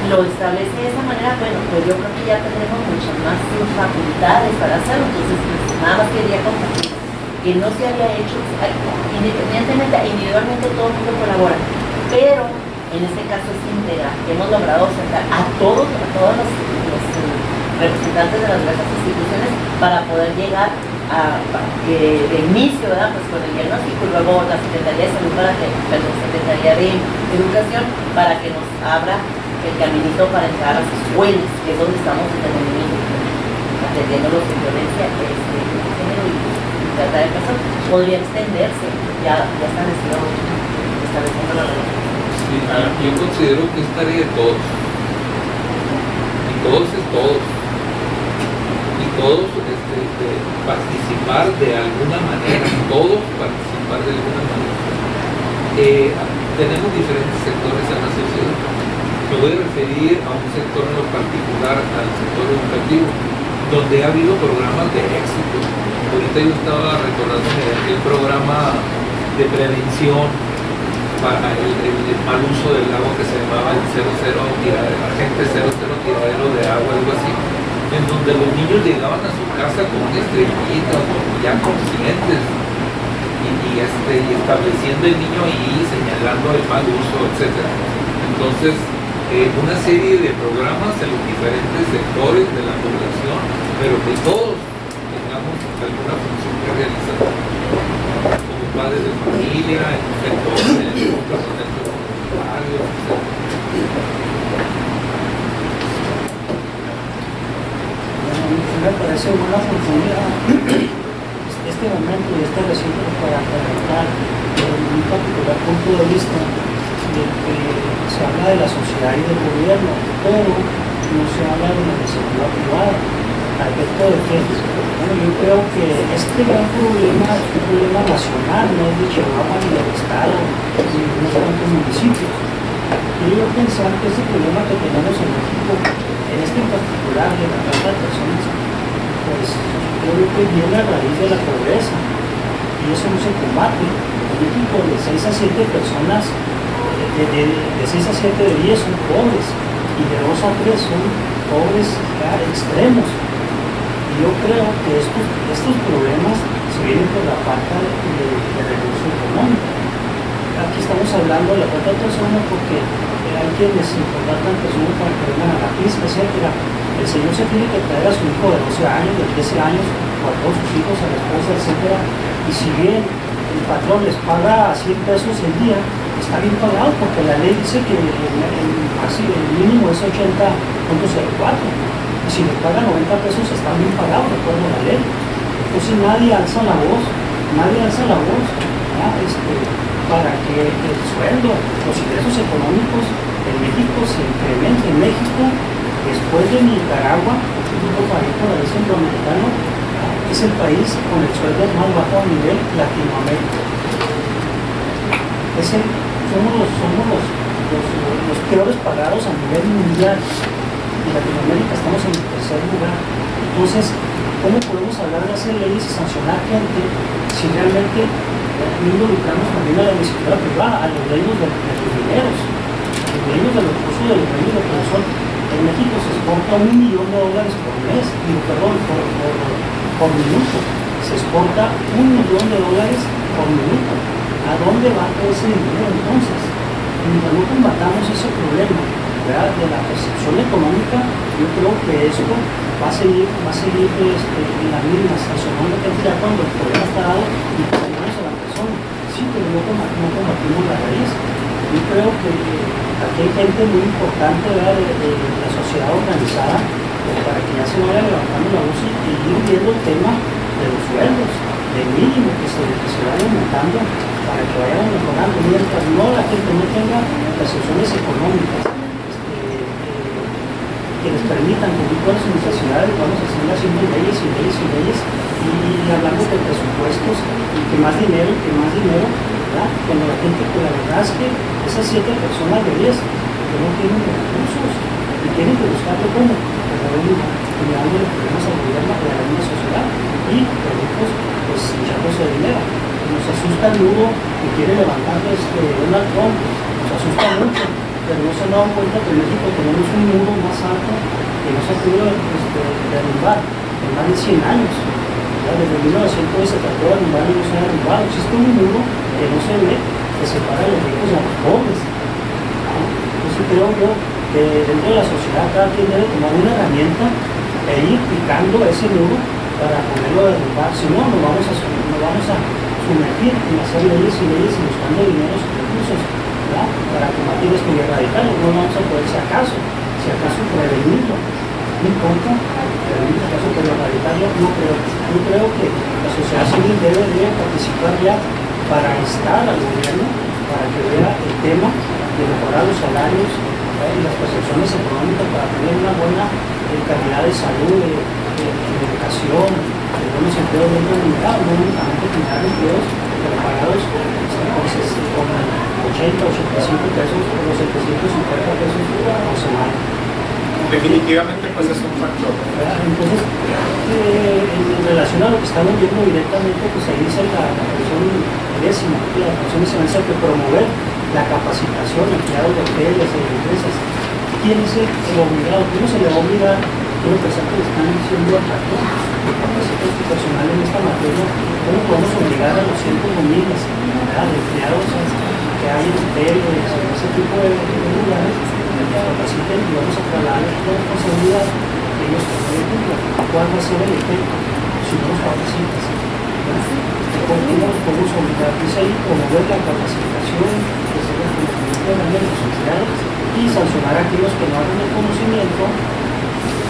lo establece de esa manera, bueno, pues yo creo que ya tendremos muchas más facultades para hacerlo. Entonces, pues, nada más quería compartir que no se había hecho, independientemente, individualmente todo el mundo colabora, pero en este caso es integral. Hemos logrado sentar a todos los representantes de las diversas instituciones para poder llegar de inicio, ¿verdad? Pues con el diagnóstico y luego la Secretaría de Salud Secretaría de Educación para que nos abra el caminito para entrar a las escuelas, que es donde estamos desde el inicio, atendiendo los de violencia de género y trata de personas. Podría extenderse, ya estableciendo la relación. Sí, yo considero que es tarea de todos. Y todos es todos. Y todos participar de alguna manera. Todos participar de alguna manera. Tenemos diferentes sectores en la sociedad. Me voy a referir a un sector en lo particular, al sector educativo, donde ha habido programas de éxito. Ahorita yo estaba recordando el programa de prevención para el mal uso del agua que se llamaba el 00 tiradero, agente 00 tiradero de agua, algo así, en donde los niños llegaban a su casa con una estrellita, ya conscientes, y estableciendo el niño ahí, señalando el mal uso, etc. Entonces, una serie de programas en los diferentes sectores de la población, pero que todos tengamos alguna función que realizar. Padres de familia, en un sector, en un proceso comunitario, etc. Me parece una oportunidad este momento y este recinto para presentar un particular punto de vista de que se habla de la sociedad y del gobierno, pero no se habla de la iniciativa privada. Al respecto de que, bueno, yo creo que este gran problema es un problema nacional, no es de Chihuahua ni del Estado, ni de unos cuantos municipios. Yo pensar que este problema que tenemos en México, en este en particular de la trata de personas, pues yo creo que viene a raíz de la pobreza y eso no se combate. En México de 6 a 7 personas, de 6 a 7 de 10 son pobres y de 2 a 3 son pobres ya extremos. Yo creo que estos problemas se vienen por la falta de recursos económicos. Aquí estamos hablando de la trata de personas porque hay quienes contratan personas para que vengan a la pista, etc. El señor se tiene que traer a su hijo de 12 años, de 13 años, o a todos sus hijos, a la esposa, etc. Y si bien el patrón les paga 100 pesos el día, está bien pagado porque la ley dice que el mínimo es 80.04. Y si les pagan 90 pesos están bien pagados, de acuerdo a la ley. Entonces nadie alza la voz, para que el sueldo, los ingresos económicos en México se incrementen. En México, después de Nicaragua, otro país por ahí centroamericano, es el país con el sueldo más bajo a nivel Latinoamérica. Somos los peores pagados a nivel mundial. En Latinoamérica estamos en el tercer lugar. Entonces, ¿cómo podemos hablar de hacer leyes y sancionar gente si realmente no involucramos también a la iniciativa privada, a los dueños de los dineros, a los dueños de los recursos de los medios de producción? En México se exporta $1 millón por mes, por minuto. Se exporta $1 millón por minuto. ¿A dónde va todo ese dinero entonces? Y mientras no combatamos ese problema, ¿verdad?, de la percepción económica, yo creo que esto va a seguir en la misma, sancionando cantidad cuando el problema está dado y sancionamos a la persona. Sí, pero no combatimos la raíz. Yo creo que aquí hay gente muy importante, ¿verdad?, de la sociedad organizada para que ya se vaya levantando la voz y ir viendo el tema de los sueldos, de mínimo que se vaya aumentando para que vayan mejorando, mientras no la gente no tenga las opciones económicas que les permitan cumplir con sus necesidades. Vamos a seguir haciendo leyes y leyes y leyes y hablamos de presupuestos y que más dinero, ¿verdad? Cuando la gente, pues la verdad es que esas 7 personas de 10 que no tienen recursos y tienen que buscarlo como generándole problemas al gobierno y a la misma sociedad y productos pues echándose de dinero. Nos asusta el nudo que quiere levantar Donald Trump, nos asusta mucho, pero no se han dado cuenta que en México tenemos un muro más alto que no se ha podido derrumbar en más de 100 años. Ya desde 1900 se trató de derrumbar y no se ha derrumbado. Existe un muro que no se ve, que separa a los ricos y a los pobres. Entonces creo yo que dentro de la sociedad cada quien debe tomar una herramienta e ir picando ese muro para poderlo derrumbar. Si no, nos vamos a sumergir en hacer leyes y leyes y buscando dinero y recursos, ¿verdad? Para combatir esto y erradicarlo. No vamos a poder, si acaso prevenirlo, no importa, prevenir acaso, pero erradicarlo no creo. Yo creo que la sociedad civil debe participar ya para instar al gobierno para que vea el tema de mejorar los salarios y las percepciones económicas para tener una buena calidad de salud, de educación, de buenos empleos bien remunerados, no únicamente generar empleos preparados con 80 o 85 pesos o los 750 pesos por semana. Definitivamente pues es un factor. Entonces, en relación a lo que estamos viendo directamente, pues ahí dice la función décima, la función esencial que promover la capacitación de empleados de hoteles y de empresas. ¿Quién es el obligado? ¿Quién se le va a obligar? Quiero pensar que le están diciendo a patrón que capacita su personal en esta materia. ¿Cómo podemos obligar a los cientos de miles de empleados que hay en hoteles, en ese tipo de lugares, que capaciten y vamos a trasladar la responsabilidad de ellos que no cumplan? ¿Cuál va a ser el efecto si no los capacitas? ¿Cómo podemos obligar? Dice ahí promover la capacitación, que se el conocimiento de los empleados y sancionar a aquellos que no hagan el conocimiento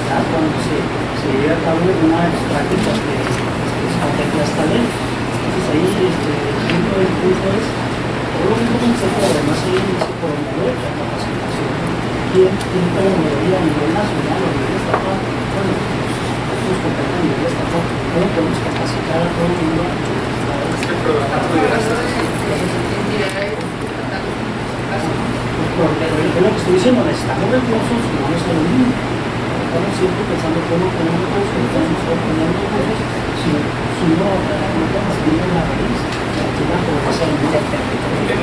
cuando se lleve a cabo una de las prácticas que contempla esta ley. Entonces ahí el punto es, por lo mismo consejo, además ahí dice promover la capacitación. ¿Quién promovería a nivel nacional o a nivel estatal? Bueno, nosotros competen a nivel estatal. ¿Cómo podemos capacitar a todo el mundo? Este programa pudiera estar es lo que estoy diciendo, necesitamos recursos, no es lo mismo. Estamos siempre pensando cómo tenemos recursos, estamos obteniendo recursos, si no combatir la raíz, la pobreza del mundo.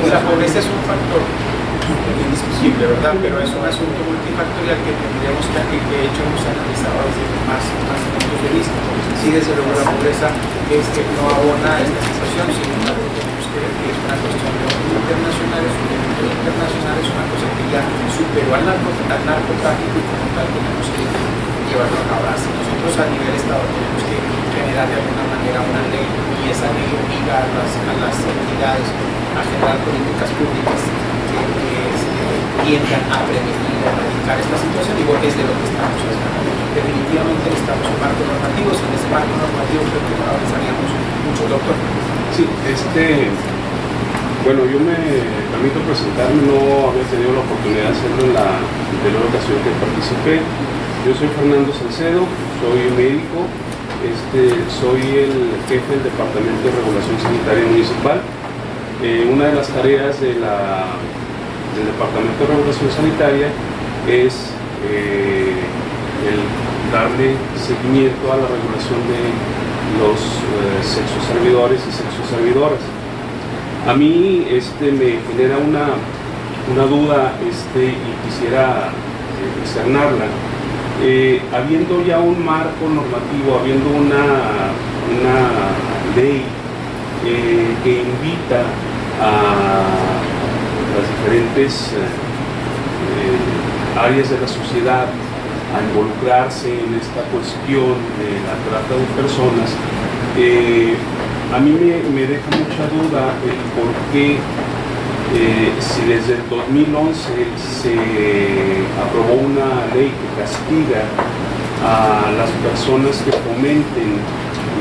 La pobreza es un factor indiscutible, ¿verdad? Pero es un asunto multifactorial que tendríamos que, de hecho, hemos analizado desde más puntos de vista. Sí, desde luego la pobreza no abona a esta situación, sino que tenemos que ver que es una cuestión de internacional, es un evento internacional, es una cosa que ya superó al narcotráfico y como tal tenemos que llevarlo a cabo. Nosotros a nivel Estado tenemos que generar de alguna manera una ley y esa ley obliga a las entidades a generar políticas públicas que tiendan a prevenir y erradicar esta situación, y es de lo que estamos haciendo. Definitivamente necesitamos un marco normativo, sin ese marco normativo creo que avanzaríamos mucho, doctor. Sí, bueno, yo me permito presentarme, no había tenido la oportunidad de hacerlo en la anterior ocasión que participé. Yo soy Fernando Salcedo, soy médico, soy el jefe del Departamento de Regulación Sanitaria Municipal. Una de las tareas del Departamento de Regulación Sanitaria es el darle seguimiento a la regulación de los sexoservidores y sexoservidoras. A mí me genera una duda y quisiera externarla. Habiendo ya un marco normativo, habiendo una ley que invita a las diferentes áreas de la sociedad a involucrarse en esta cuestión de la trata de personas, a mí me deja mucha duda el por qué, si desde el 2011 se aprobó una ley que castiga a las personas que fomenten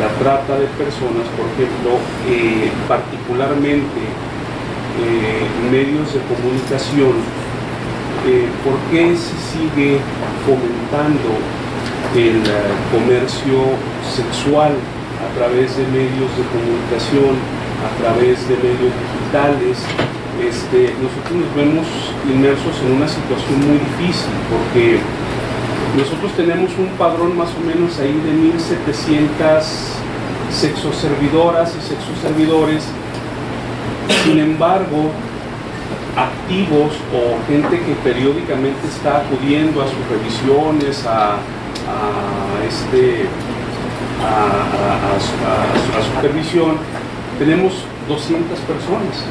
la trata de personas, por ejemplo, particularmente medios de comunicación, ¿por qué se sigue fomentando el comercio sexual a través de medios de comunicación, a través de medios digitales? Nosotros nos vemos inmersos en una situación muy difícil porque nosotros tenemos un padrón más o menos ahí de 1.700 sexoservidoras y sexoservidores. Sin embargo, activos o gente que periódicamente está acudiendo a sus revisiones, a supervisión, tenemos 200 personas.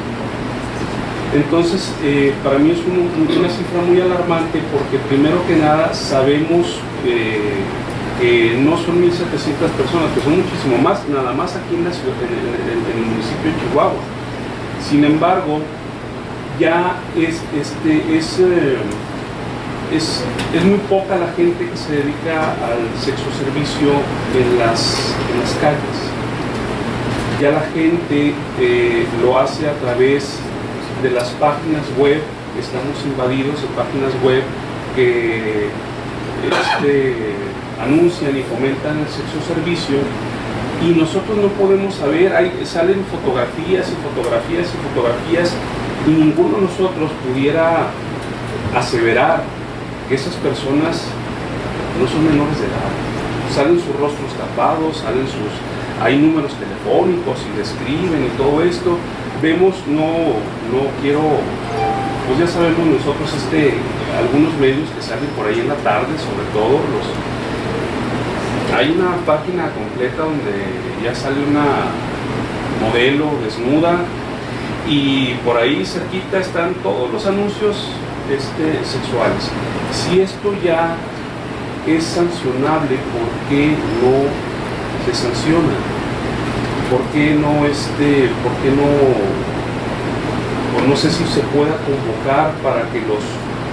Entonces, para mí es una cifra muy alarmante porque primero que nada sabemos que no son 1.700 personas, que son muchísimo más, nada más aquí en la ciudad, en el municipio de Chihuahua. Sin embargo, ya es muy poca la gente que se dedica al sexo servicio en las calles. Ya la gente lo hace a través de las páginas web. Estamos invadidos de páginas web que anuncian y fomentan el sexo servicio, y nosotros no podemos saber, salen fotografías y fotografías y fotografías, y ninguno de nosotros pudiera aseverar que esas personas no son menores de edad. Salen sus rostros tapados, hay números telefónicos y describen y todo esto. Vemos, no quiero, pues ya sabemos nosotros, algunos medios que salen por ahí en la tarde, sobre todo hay una página completa donde ya sale una modelo desnuda, y por ahí cerquita están todos los anuncios sexuales. Si esto ya es sancionable, ¿por qué no se sanciona? ¿Por qué no, no sé si se pueda convocar para que los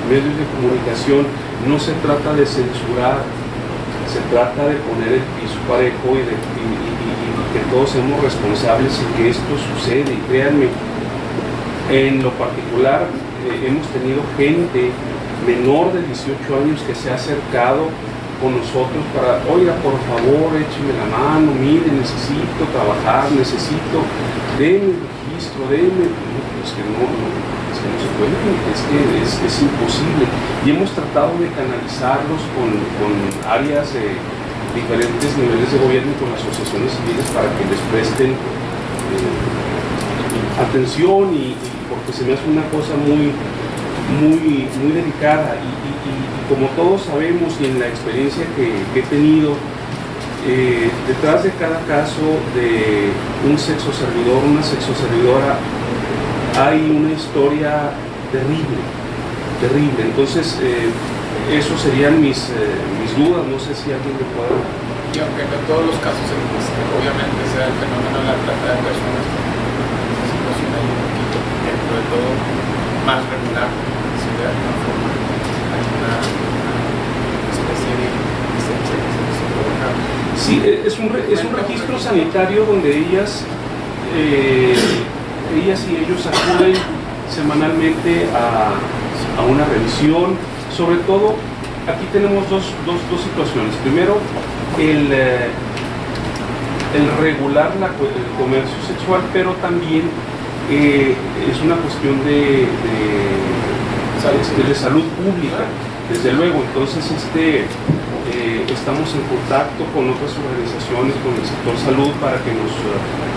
medios de comunicación, no se trata de censurar, se trata de poner el piso parejo y que todos seamos responsables en que esto sucede? Y créanme, en lo particular hemos tenido gente menor de 18 años que se ha acercado con nosotros para, oiga, por favor, écheme la mano, mire, necesito trabajar, deme el registro, es que no se puede, es imposible. Y hemos tratado de canalizarlos con áreas de diferentes niveles de gobierno y con asociaciones civiles para que les presten atención, y porque se me hace una cosa muy delicada, y como todos sabemos, y en la experiencia que he tenido, detrás de cada caso de un sexoservidor, una sexoservidora, hay una historia terrible. Entonces, esos serían mis dudas. No sé si alguien me pueda... Y aunque no en todos los casos obviamente sea el fenómeno de la trata de personas, la situación hay un poquito, dentro de todo, más regular, si de alguna forma hay una especie de licencia que se provoca. Sí, es un registro sanitario donde ellas y ellos acuden semanalmente a una revisión. Sobre todo, aquí tenemos dos situaciones. Primero, el regular el comercio sexual, pero también es una cuestión de salud pública, desde luego. Entonces, estamos en contacto con otras organizaciones, con el sector salud, para que nos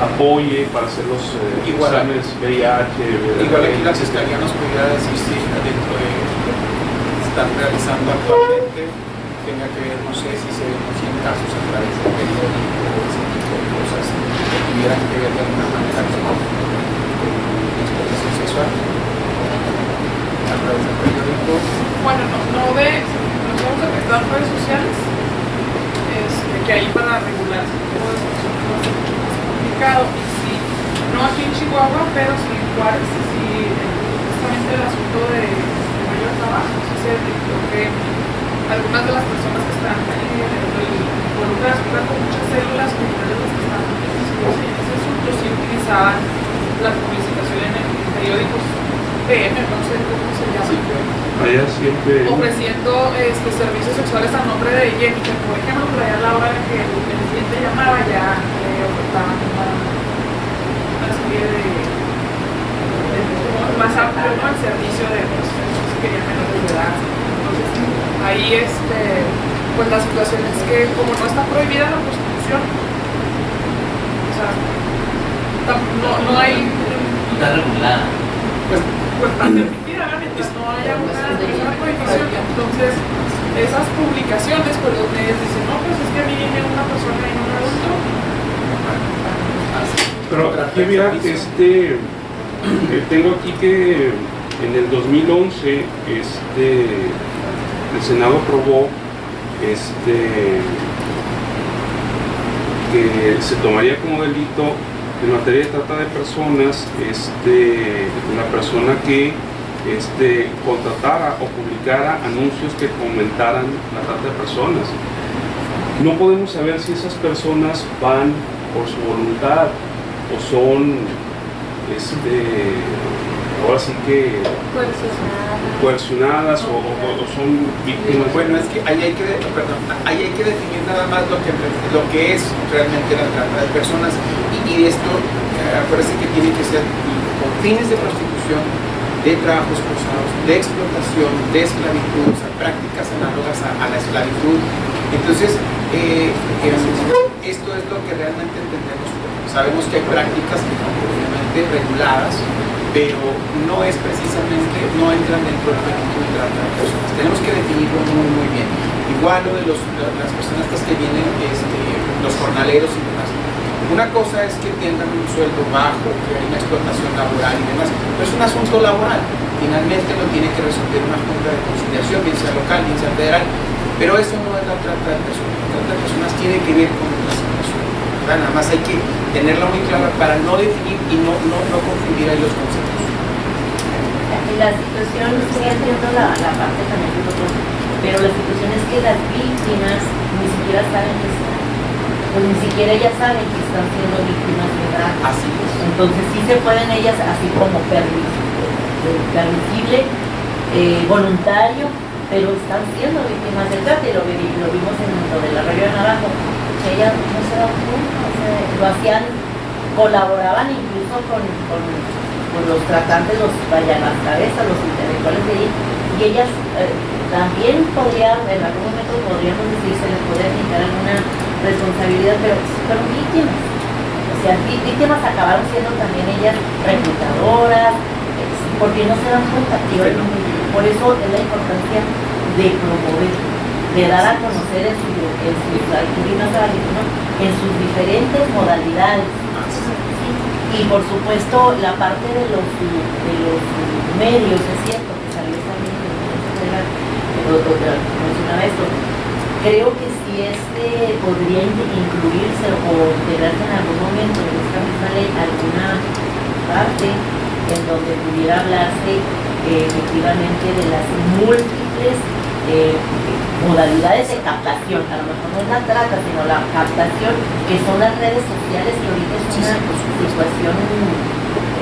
apoye para hacer los exámenes VIH. Igual aquí la Fiscalía nos pudiera decir si dentro de están realizando actualmente tenga que ver, no sé si se ven 100 casos a través del periódico o ese tipo de cosas que tuvieran que ver de alguna manera con explotación sexual a través del periódico. Bueno, no ve, nos vamos a prestar redes sociales, que ahí para regular todo eso es complicado. Y sí, no aquí en Chihuahua, pero sí en Juárez, sí, justamente el asunto de mayor trabajo, creo que algunas de las personas que están involucradas con muchas células criminales que están en ese asunto sí utilizaban la publicitación en periódicos PM, no sé cómo se llama. Sí, allá siempre ofreciendo servicios sexuales a nombre de Jennifer, por ejemplo, pero allá a la hora de que el cliente llamaba ya le ofertaban una serie de más amplio, ¿no? El servicio de si querían menores de edad. Entonces ahí pues la situación es que como no está prohibida la prostitución, o sea, no hay está regulada. Pues está permitida, ¿no? Mientras no haya una prohibición. Entonces, esas publicaciones, pues los medios dicen, no, pues es que a mí viene una persona y un adulto. Pero aquí mira, tengo aquí que en el 2011 el Senado aprobó que se tomaría como delito en materia de trata de personas la persona que contratara o publicara anuncios que fomentaran la trata de personas. No podemos saber si esas personas van por su voluntad o son ahora sí que coercionadas o son víctimas. Bueno, es que ahí hay que definir nada más lo que es realmente la trata de personas y esto parece que tiene que ser con fines de prostitución, de trabajos forzados, de explotación, de esclavitud, o sea, prácticas análogas a la esclavitud. Entonces, esto es lo que realmente entendemos. Sabemos que hay prácticas que son obviamente reguladas, pero no es precisamente, no entran dentro del delito de trata de personas. Tenemos que definirlo muy, muy bien. Igual lo de las personas que vienen, los jornaleros y demás. Una cosa es que tengan un sueldo bajo, que hay una explotación laboral y demás, pero es un asunto laboral. Finalmente lo tiene que resolver una junta de conciliación, bien sea local, bien sea federal, pero eso no es la trata de personas. La trata de personas tiene que ver con la situación. Nada más hay que tenerla muy clara para no definir y no confundir ahí los conceptos. La situación, sí entiendo la parte también de nosotros, pero la situación es que las víctimas ni siquiera saben que están, pues ni siquiera ellas saben que están siendo víctimas de trata. Así es. Entonces sí se pueden ellas, así como permisible, voluntario, pero están siendo víctimas de trata y lo vimos en lo del Arroyo de Naranjo. Ellas no se dan cuenta, o sea, lo hacían, colaboraban incluso con los tratantes, las cabezas, los intelectuales de ahí, y ellas también podrían, en algún momento podríamos decir, se les podría aplicar alguna responsabilidad, pero fueron víctimas. O sea, víctimas acabaron siendo también ellas reclutadoras, porque no se dan cuenta. Por eso es la importancia de promover, de dar a conocer en sus diferentes modalidades. Y por supuesto la parte de los medios, es cierto que salió también mencionaba esto. Creo que si podría incluirse o integrarse en algún momento en esta misma ley alguna parte en donde pudiera hablarse efectivamente de las múltiples modalidades de captación, a lo mejor no es la trata, sino la captación, que son las redes sociales, que ahorita es una situación,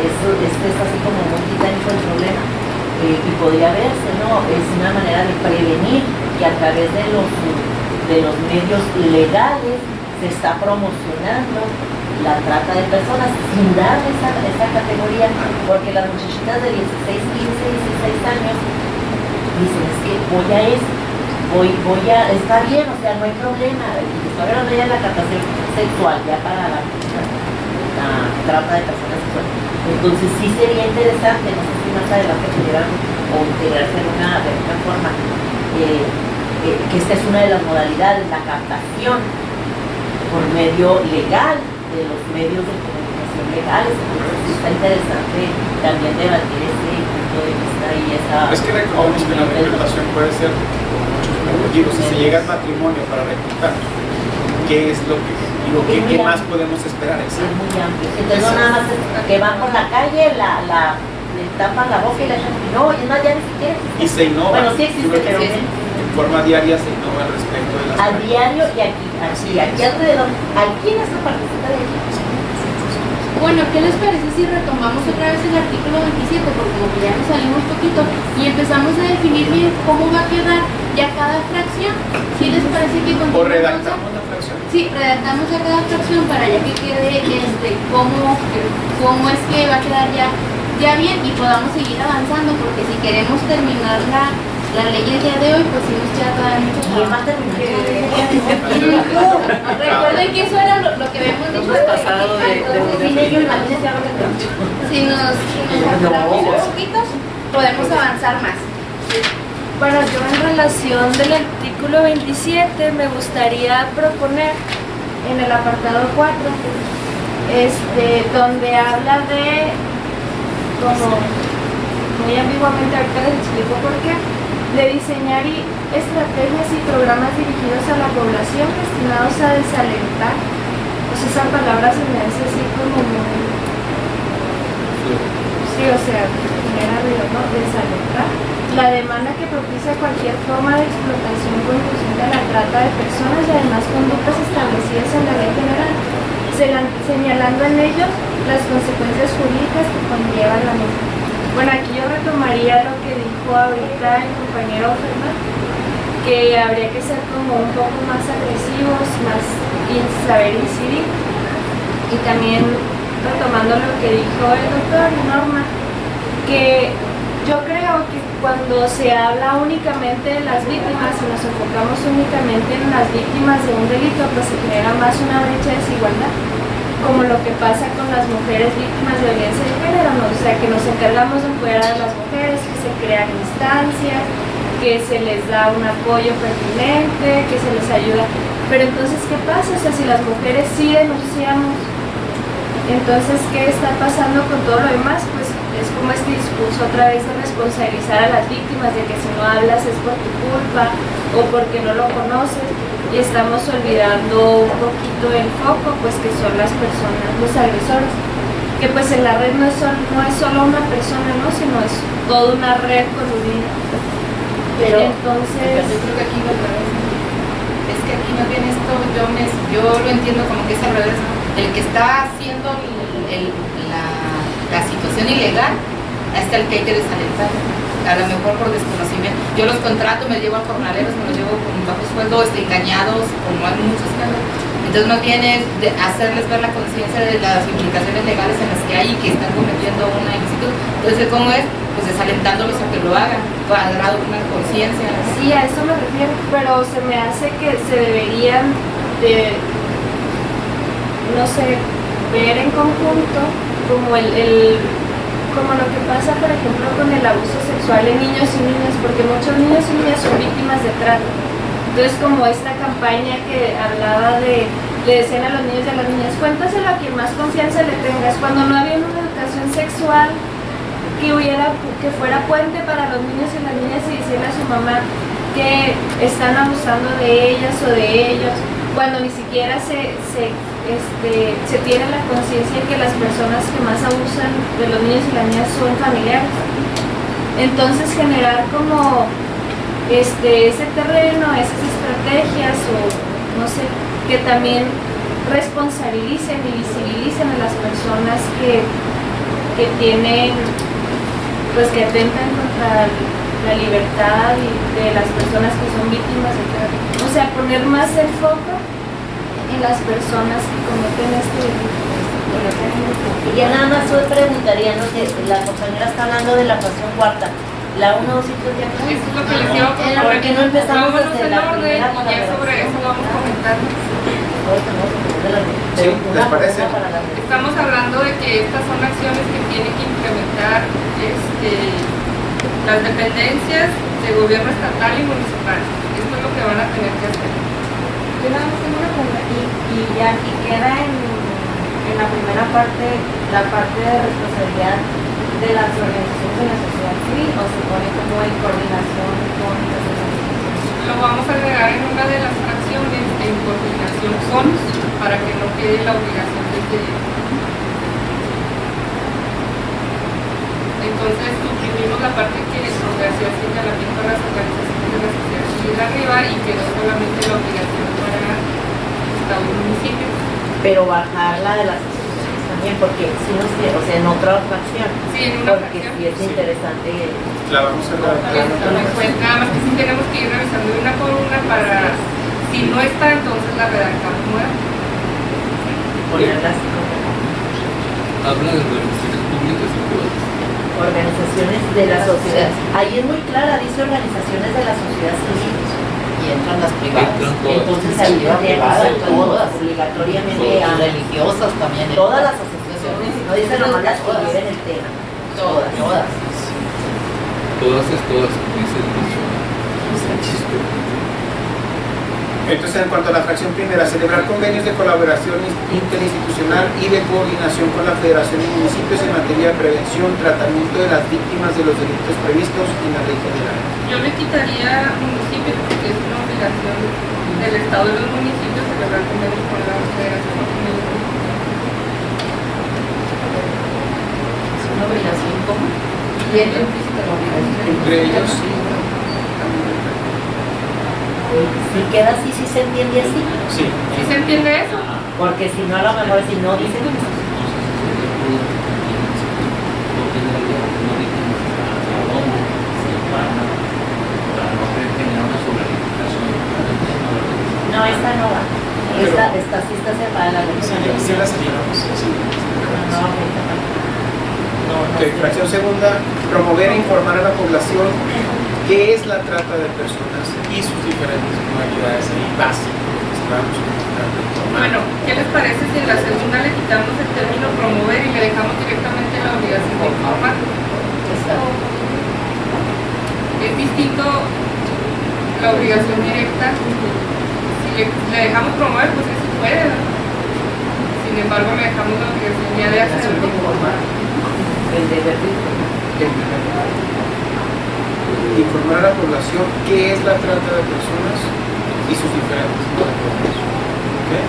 es así como muy titánico el problema, y podría verse, ¿no? Es una manera de prevenir que a través de los medios legales se está promocionando la trata de personas sin darle esa categoría, porque las muchachitas de 16, 15, 16 años dicen, es que está bien, o sea, no hay problema, estoy hablando ya de la captación sexual, ya para la trata de personas sexuales. Entonces sí sería interesante, no sé si más adelante pudieran o integrarse de alguna forma, que esta es una de las modalidades, la captación por medio legal de los medios de comunicación legales. Entonces sí está interesante también debatir ese punto de vista y esa... Es que recordemos que la reclutación puede ser por muchos motivos. Si se llega al matrimonio para reclutar, ¿qué es lo que ¿qué más podemos esperar? Es muy amplio. Entonces no nada más que van por la calle, le tapan la boca y la echan, no, y no, ya ni siquiera existe. Y se innova. Bueno, sí existe, pero forma diaria se innova al respecto de las A prácticas. diario y aquí alrededor. Aquí en esta partecita de aquí. Bueno, ¿qué les parece si retomamos otra vez el artículo 27? Porque como que ya nos salimos un poquito y empezamos a definir bien cómo va a quedar ya cada fracción. ¿Sí les parece que O continuemos? redactamos la fracción. Sí, redactamos ya cada fracción para ya que quede cómo es que va a quedar ya bien y podamos seguir avanzando, porque si queremos terminar la ley el día de hoy, pues sí nos queda todavía mucho ¿Quién va a trabajo. terminar? Recuerden que eso era lo que habíamos dicho Hemos pasado si nos apuramos un poquito, podemos avanzar más. Bueno, yo en relación del artículo 27 me gustaría proponer en el apartado 4, donde habla de, como muy ambiguamente, ahorita les explico por qué, de diseñar estrategias y programas dirigidos a la población destinados a desalentar. Pues esa palabra se me hace así como muy... Sí, o sea, genera ruido, ¿no? Desalentar. La demanda que propicia cualquier forma de explotación conducente a la trata de personas y además conductas establecidas en la ley general, señalando en ello las consecuencias jurídicas que conlleva la misma. Bueno, aquí yo retomaría lo que dijo ahorita el compañero Fernández, que habría que ser como un poco más agresivos, más saber incidir, y también retomando lo que dijo el doctor Norma, que yo creo que cuando se habla únicamente de las víctimas y nos enfocamos únicamente en las víctimas de un delito, pues se genera más una brecha de desigualdad, como lo que pasa con las mujeres víctimas de violencia de género, ¿no? O sea, que nos encargamos de empoderar a las mujeres, que se crean instancias, que se les da un apoyo pertinente, que se les ayuda. Pero entonces, ¿qué pasa? O sea, si las mujeres sí denunciamos, entonces, ¿qué está pasando con todo lo demás? Pues es como este discurso otra vez de responsabilizar a las víctimas, de que si no hablas es por tu culpa o porque no lo conoces, y estamos olvidando un poquito el foco, pues que son las personas, los agresores, que pues en la red no es solo una persona, ¿no? Sino es toda una red coludida. Pero entonces, yo creo que aquí lo revés. Es que aquí más bien esto yo lo entiendo como que es al revés. El que está haciendo la situación ilegal es el que hay que desalentar, a lo mejor por desconocimiento. Yo los contrato, me llevo a jornaleros, me los llevo con bajo sueldo, engañados, como hay muchos casos. Entonces más bien es de hacerles ver la conciencia de las implicaciones legales en las que hay y que están cometiendo una ilicitud. Entonces, ¿cómo es? Pues desalentándolos a que lo hagan, para dar una conciencia. Sí, a eso me refiero, pero se me hace que se deberían de, no sé, ver en conjunto como como lo que pasa, por ejemplo, con el abuso sexual en niños y niñas, porque muchos niños y niñas son víctimas de trata. Entonces, como esta campaña que hablaba le decían a los niños y a las niñas, cuéntaselo a quien más confianza le tengas, cuando no había una educación sexual que fuera puente para los niños y las niñas, y decirle a su mamá que están abusando de ellas o de ellos, cuando ni siquiera se tiene la conciencia de que las personas que más abusan de los niños y las niñas son familiares. Entonces generar como ese terreno, esas estrategias, o no sé, que también responsabilicen y visibilicen a las personas que tienen, pues que atentan contra la libertad de las personas que son víctimas de trata. O sea, poner más el foco en las personas que cometen este delito. Y ya nada más yo preguntaría, no sé, la compañera está hablando de la fracción cuarta, la 1, 2 y 3 ya. Eso es lo que les digo. ¿Por qué no empezamos Vámonos desde en la orden primera y ya sobre eso vamos comentando. Sí, ¿les parece? Estamos hablando de que estas son acciones que tienen que implementar las dependencias de gobierno estatal y municipal. Esto es lo que van a tener que hacer. Yo nada más tengo una pregunta, y ya aquí queda en la primera parte, la parte de responsabilidad de las organizaciones de la sociedad civil, o se pone como en coordinación con las organizaciones. Lo vamos a agregar en una de las fracciones en coordinación con, para que no quede la obligación de que... Entonces suprimimos la parte que hacía señalamiento a las organizaciones de la sociedad civil, la pero bajarla de las asociaciones también, porque si no sé, o sea, en otra fracción, Sí, en una porque fracción. sí es interesante. La vamos a dar. Pues nada más que sí tenemos que ir revisando una por una para, si no está, entonces la redactamos nueva. Ponerlas Habla de organizaciones públicas y privadas. organizaciones de la sociedad. Ahí es muy clara, dice organizaciones de la sociedad civil. Y entran las privadas. Entran todas. Entonces ahí Iniciativa tendría que privada, ser todas, todas. obligatoriamente Y a religiosas también. todas las asociaciones, no dicen nomás las que lleven el tema. Todas, todas. Todas es todas, como dice el dicho. Chiste. Entonces, en cuanto a la fracción primera, celebrar convenios de colaboración interinstitucional y de coordinación con la Federación de Municipios en materia de prevención, tratamiento de las víctimas de los delitos previstos en la ley general. Yo le quitaría municipios porque es una obligación del Estado y los municipios celebrar convenios con la Federación. Es una obligación común. Bien implícita la obligación. Entre ellos, sí. Si queda así, sí se entiende así. Sí. ¿Sí se entiende eso? Porque si no, a lo mejor si no dicen no, esta no va. Esta sí está separada la lección. Sí, la señalamos. Sí. No, Ok, fracción segunda, promover e informar a la población qué es la trata de personas Y sus diferentes modalidades ahí básicas que estábamos comentando. Bueno, ¿qué les parece si en la segunda le quitamos el término promover y le dejamos directamente la obligación de informar? Es distinto la obligación directa. Si le dejamos promover, pues eso puede, ¿verdad? Sin embargo, le dejamos la obligación ya de hacerlo. el deber de informar a la población qué es la trata de personas y sus diferentes modalidades. ¿Okay?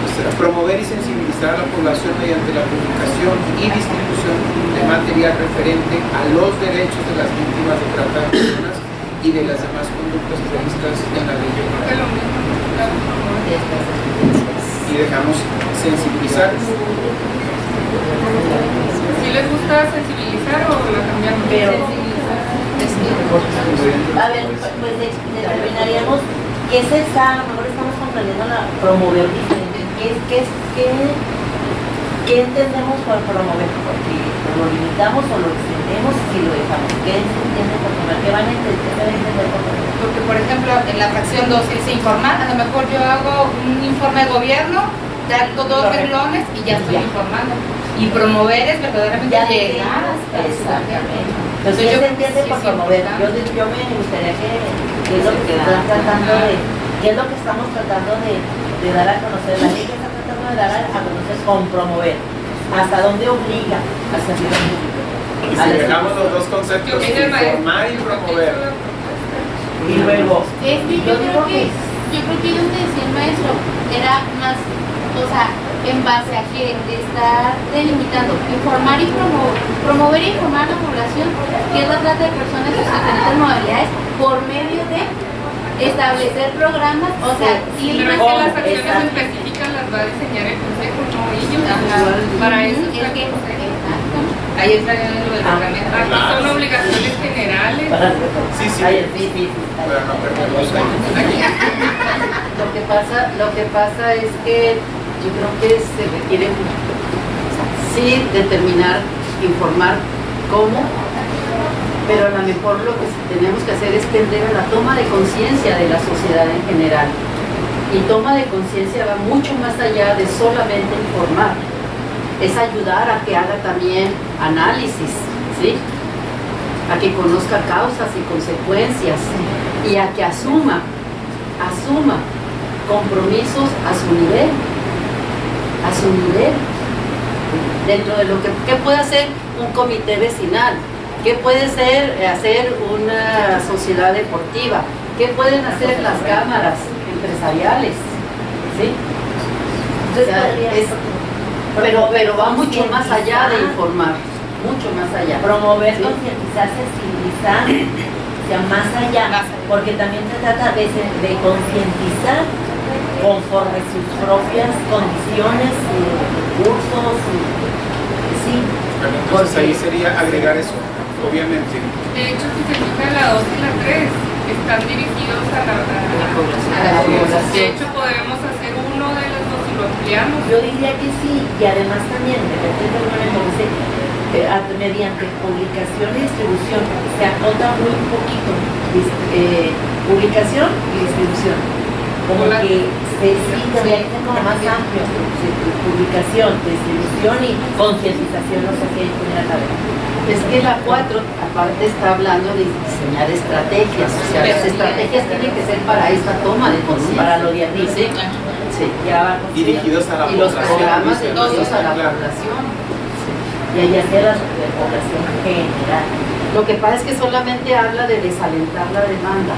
Tercera, promover y sensibilizar a la población mediante la publicación y distribución de material referente a los derechos de las víctimas de trata de personas y de las demás conductas previstas en la ley Porque general. lo mismo, claro, promover. Y dejamos sensibilizar. ¿Sí les gusta sensibilizar o la cambiamos? Pero- Sensibilizar. A ver, pues determinaríamos qué es esa, a lo mejor estamos comprendiendo la promover diferente. ¿Qué entendemos por promover? Porque lo limitamos o lo extendemos si lo dejamos. ¿Qué se entiende por promover? ¿Qué van a entender? ¿Qué se va a entender por promover? Porque, por ejemplo, en la fracción 2 dice informar, a lo mejor yo hago un informe de gobierno, dando dos renglones y ya estoy informando. Y promover es verdaderamente Ya llegar hasta exactamente. Entonces, Entonces, ¿qué yo se entiende sí por es promover? importante. Yo me gustaría que es lo que están tratando de, qué es lo que estamos tratando de dar a conocer, la ley que está tratando de dar a conocer con promover. ¿Hasta dónde obliga al servicio público? Y si dejamos los dos conceptos, informar y promover. Y luego, Es que yo creo que donde decía el maestro era más, o sea, en base a que está delimitando, informar y promover y informar a la población que es la trata de personas de sus diferentes modalidades por medio de establecer programas, o sea, sí, Pero es que Oh, las acciones exacto. específicas las va a diseñar el consejo, no ellos. Ajá. Para eso es está que, el consejo. exacto. Ahí está lo del reglamento. Aquí son obligaciones generales. Sí, sí. Ay, sí. Pero no perdemos Lo que pasa es que yo creo que se requiere sí determinar, informar cómo, pero a lo mejor lo que tenemos que hacer es tender a la toma de conciencia de la sociedad en general. Y toma de conciencia va mucho más allá de solamente informar. Es ayudar a que haga también análisis, ¿sí? A que conozca causas y consecuencias y a que asuma compromisos a su nivel, dentro de lo que ¿qué puede hacer un comité vecinal? ¿Qué puede hacer una sociedad deportiva? ¿Qué pueden hacer las cámaras empresariales? ¿Sí? O sea, pero va mucho más allá de informar, mucho más allá. Promover, ¿sí? concientizar, sensibilizar, o sea, más allá, porque también se trata de concientizar conforme sus propias condiciones, recursos, sí. Entonces ahí sería agregar eso, obviamente. De hecho, si se fijan, la 2 y la 3 están dirigidos a la población. De hecho, podemos hacer uno de los dos y lo ampliamos. Yo diría que sí, y además también, dependiendo del momento, mediante publicación y distribución, se acota muy poquito, publicación y distribución. Como que sí, tendría que ser como más amplio, publicación, distribución y concientización, no sé qué pudiera saber. Es que la 4, aparte, está hablando de diseñar estrategias. O sea, las estrategias tienen que ser para esta toma de conciencia. Para lo de arriba. Sí, sí. Dirigidos a la y los población. programas Sí, dirigidos a la claro. población. Y ahí hacer la población general. Lo que pasa es que solamente habla de desalentar la demanda.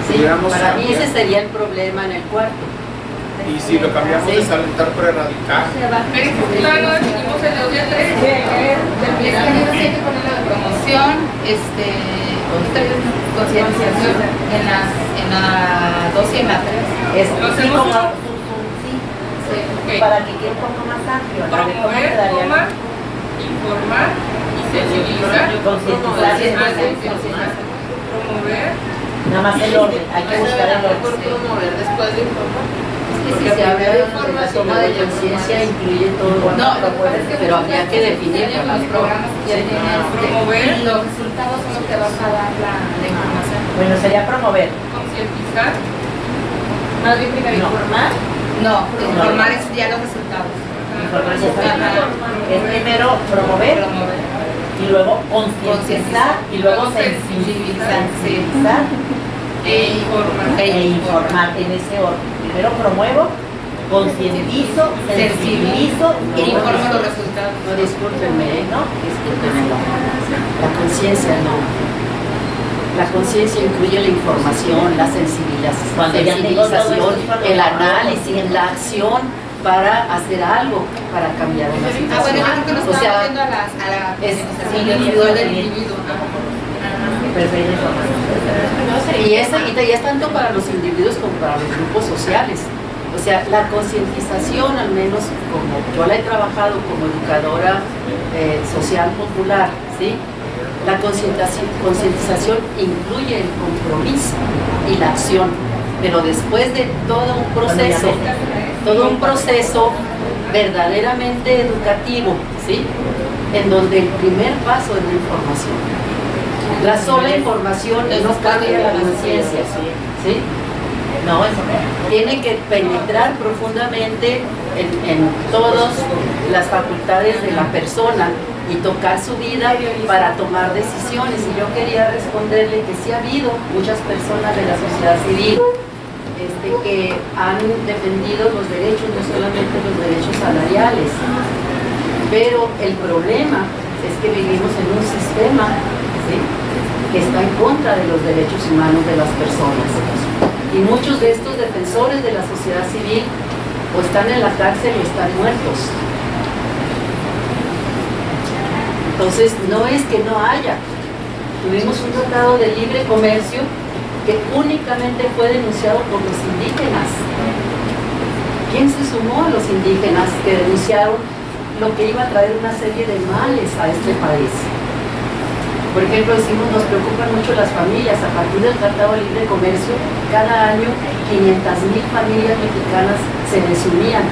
Sí, Digamos, para mí ese cambiar. sería el problema en el cuarto. Y si lo cambiamos de desalentar por erradicar. Pero claro, definimos el 2 y el 3. Hay que poner la promoción, concientización en la 2 y en la 3. Es Lo sí, hacemos como, uno. sí, Ok. para que quede un poco más amplio. ¿no? ¿Cómo Promover, quedaría? informar y sensibilizar. Concientizar. Promover. Nada más el orden, hay que buscar el orden. promover después de informar. Es que si se habla de la toma de conciencia incluye todo. No, lo que pasa es que pero habría que definir los programas que ya tienen Promover. y los resultados son los que vas a dar la información. Bueno, sería promover. Concientizar. Más bien primero No. informar. No, informar es ya los resultados. Informar ya está. Es primero promover Promover. y luego concientizar y luego sensibilizar e informar en ese orden. Primero promuevo, concientizo, sensibilizo E informo los resultados. No, discúlpenme, ¿no? Discúlpenme. La conciencia no. La conciencia incluye la información, la Cuando ya tengo todo sensibilización, esto, cuando el lo análisis, la acción para hacer algo, para cambiar una situación. Ah, bueno, yo creo que nos O estamos sea, viendo a la es individual del individuo. perfecto información. y es tanto para los individuos como para los grupos sociales. O sea, la concientización, al menos como yo la he trabajado como educadora social popular, ¿sí? La concientización incluye el compromiso y la acción, pero después de todo un proceso verdaderamente educativo, ¿sí? En donde el primer paso es la información. La sola información no cambia la conciencia, ¿sí? No, eso no. Tiene que penetrar profundamente en todas las facultades de la persona y tocar su vida para tomar decisiones. Y yo quería responderle que sí ha habido muchas personas de la sociedad civil que han defendido los derechos, no solamente los derechos salariales, pero el problema es que vivimos en un sistema, ¿sí?, que está en contra de los derechos humanos de las personas. Y muchos de estos defensores de la sociedad civil o están en la cárcel o están muertos. Entonces, no es que no haya. Tuvimos un tratado de libre comercio que únicamente fue denunciado por los indígenas. ¿Quién se sumó a los indígenas que denunciaron lo que iba a traer una serie de males a este país? Por ejemplo, decimos, nos preocupan mucho las familias. A partir del Tratado de Libre Comercio, cada año 500,000 familias mexicanas se desunían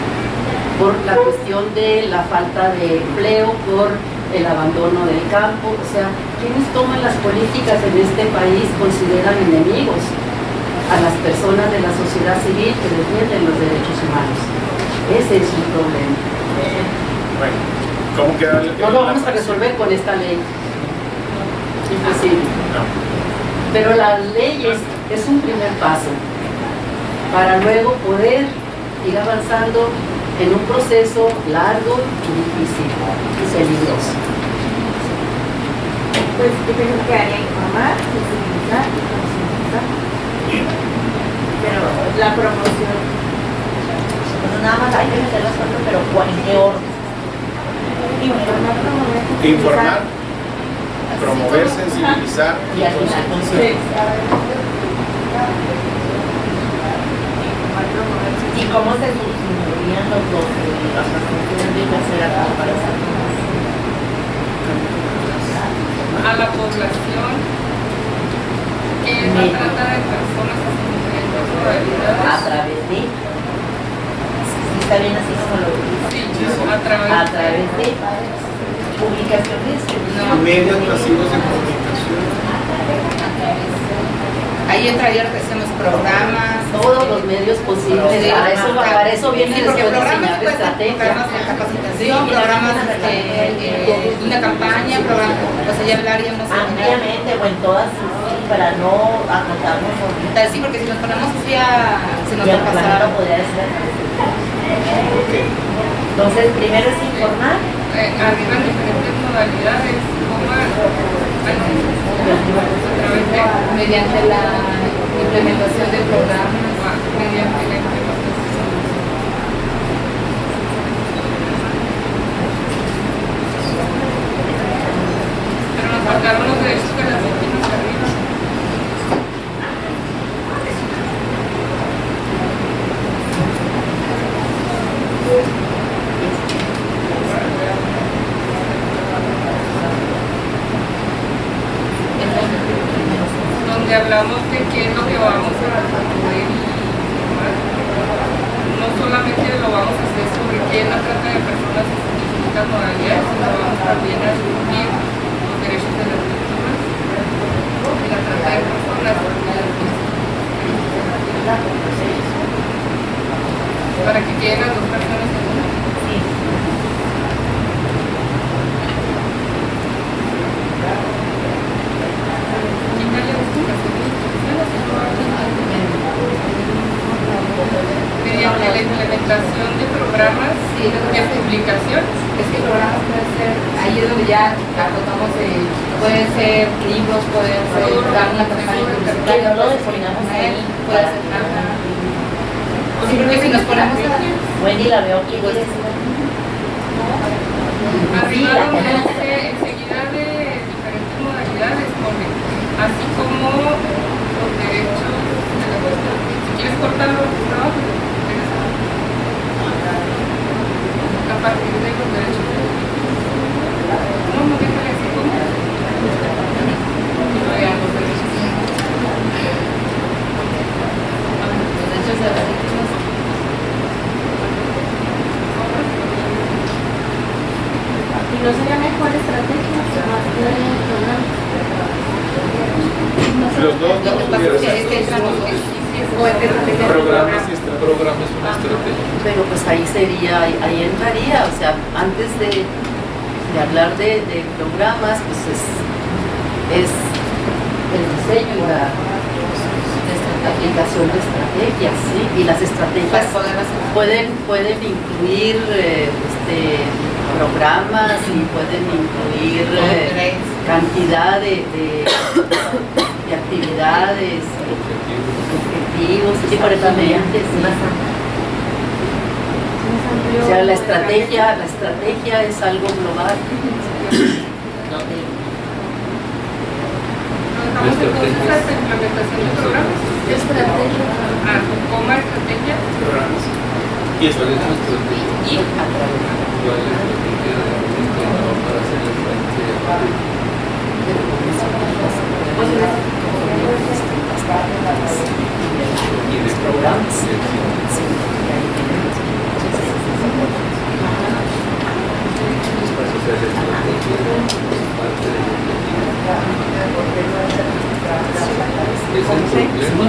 por la cuestión de la falta de empleo, por el abandono del campo. O sea, quienes toman las políticas en este país consideran enemigos a las personas de la sociedad civil que defienden los derechos humanos. Ese es un problema. Bueno, ¿cómo queda el No lo vamos a resolver con esta ley. Imposible. No. Pero las leyes es un primer paso para luego poder ir avanzando en un proceso largo y difícil y peligroso. Pues yo creo que haría informar, sensibilizar y concientizar. Pero la promoción. Pues nada más hay que meter las cuatro, pero ¿en qué orden? Informar, promover, Informar, promover, sensibilizar Y al final Sí. ¿Y cómo se sustituirían los dos? Las personas que tienen que hacer algo para hacer a la población que no trata de personas con diferentes modalidades. a través de, ¿sí está bien así como lo dice? Sí, a través de publicaciones, medios masivos de comunicación. Ahí entraría lo que hacemos programas, Todos los medios posibles. Para eso viene porque después programas diseñar puede ser estrategia. programas de capacitación, programas una campaña, programas, o sea, ya hablaríamos ampliamente o en todas sus, sí, para no acotarnos sí, porque si nos ponemos así se nos y va el a plan pasar. lo podría hacer. Entonces, primero es informar. Arriba en diferentes modalidades, Mediante la implementación del programa, mediante la implementación. Pero nos faltaron los derechos de las víctimas arriba. Donde hablamos de qué es lo que vamos a poder informar. No solamente lo vamos a hacer sobre qué es la trata de personas en sus distintas modalidades, sino vamos también a asumir los derechos de las víctimas y la trata de personas. Para que queden las dos personas en una. Mediante la implementación de programas y de publicación. Es que programas pueden ser, ahí es donde ya acotamos, pueden ser libros, pueden ser dar una campaña Que no lo definamos ahí. puede ser sí, porque si nos ponemos a... Wendy la veo aquí. Arriba enseguida de diferentes modalidades, pone, así como los derechos de la persona. Si quieres cortarlo, trabajo, a partir de los derechos de la persona. No, déjale así como. Y vean los derechos. Los derechos de las víctimas. ¿Y no sería mejor estrategia más que el programa? Los dos no pudieron ser. Programas es una estrategia. Pero pues ahí entraría, o sea, antes de hablar de programas, pues es el diseño y la aplicación de estrategias, ¿sí? Y las estrategias pueden incluir programas y pueden incluir cantidad de actividades, objetivos, sí, correctamente, sí. O sea, la estrategia es algo global. Vamos entonces a esta implementación de programas. Estrategia. Coma estrategia. Programas. ¿Y eso es una estrategia? Y a través ¿Cuál es la estrategia para hacer la estrategia? Y de programas. Es el problema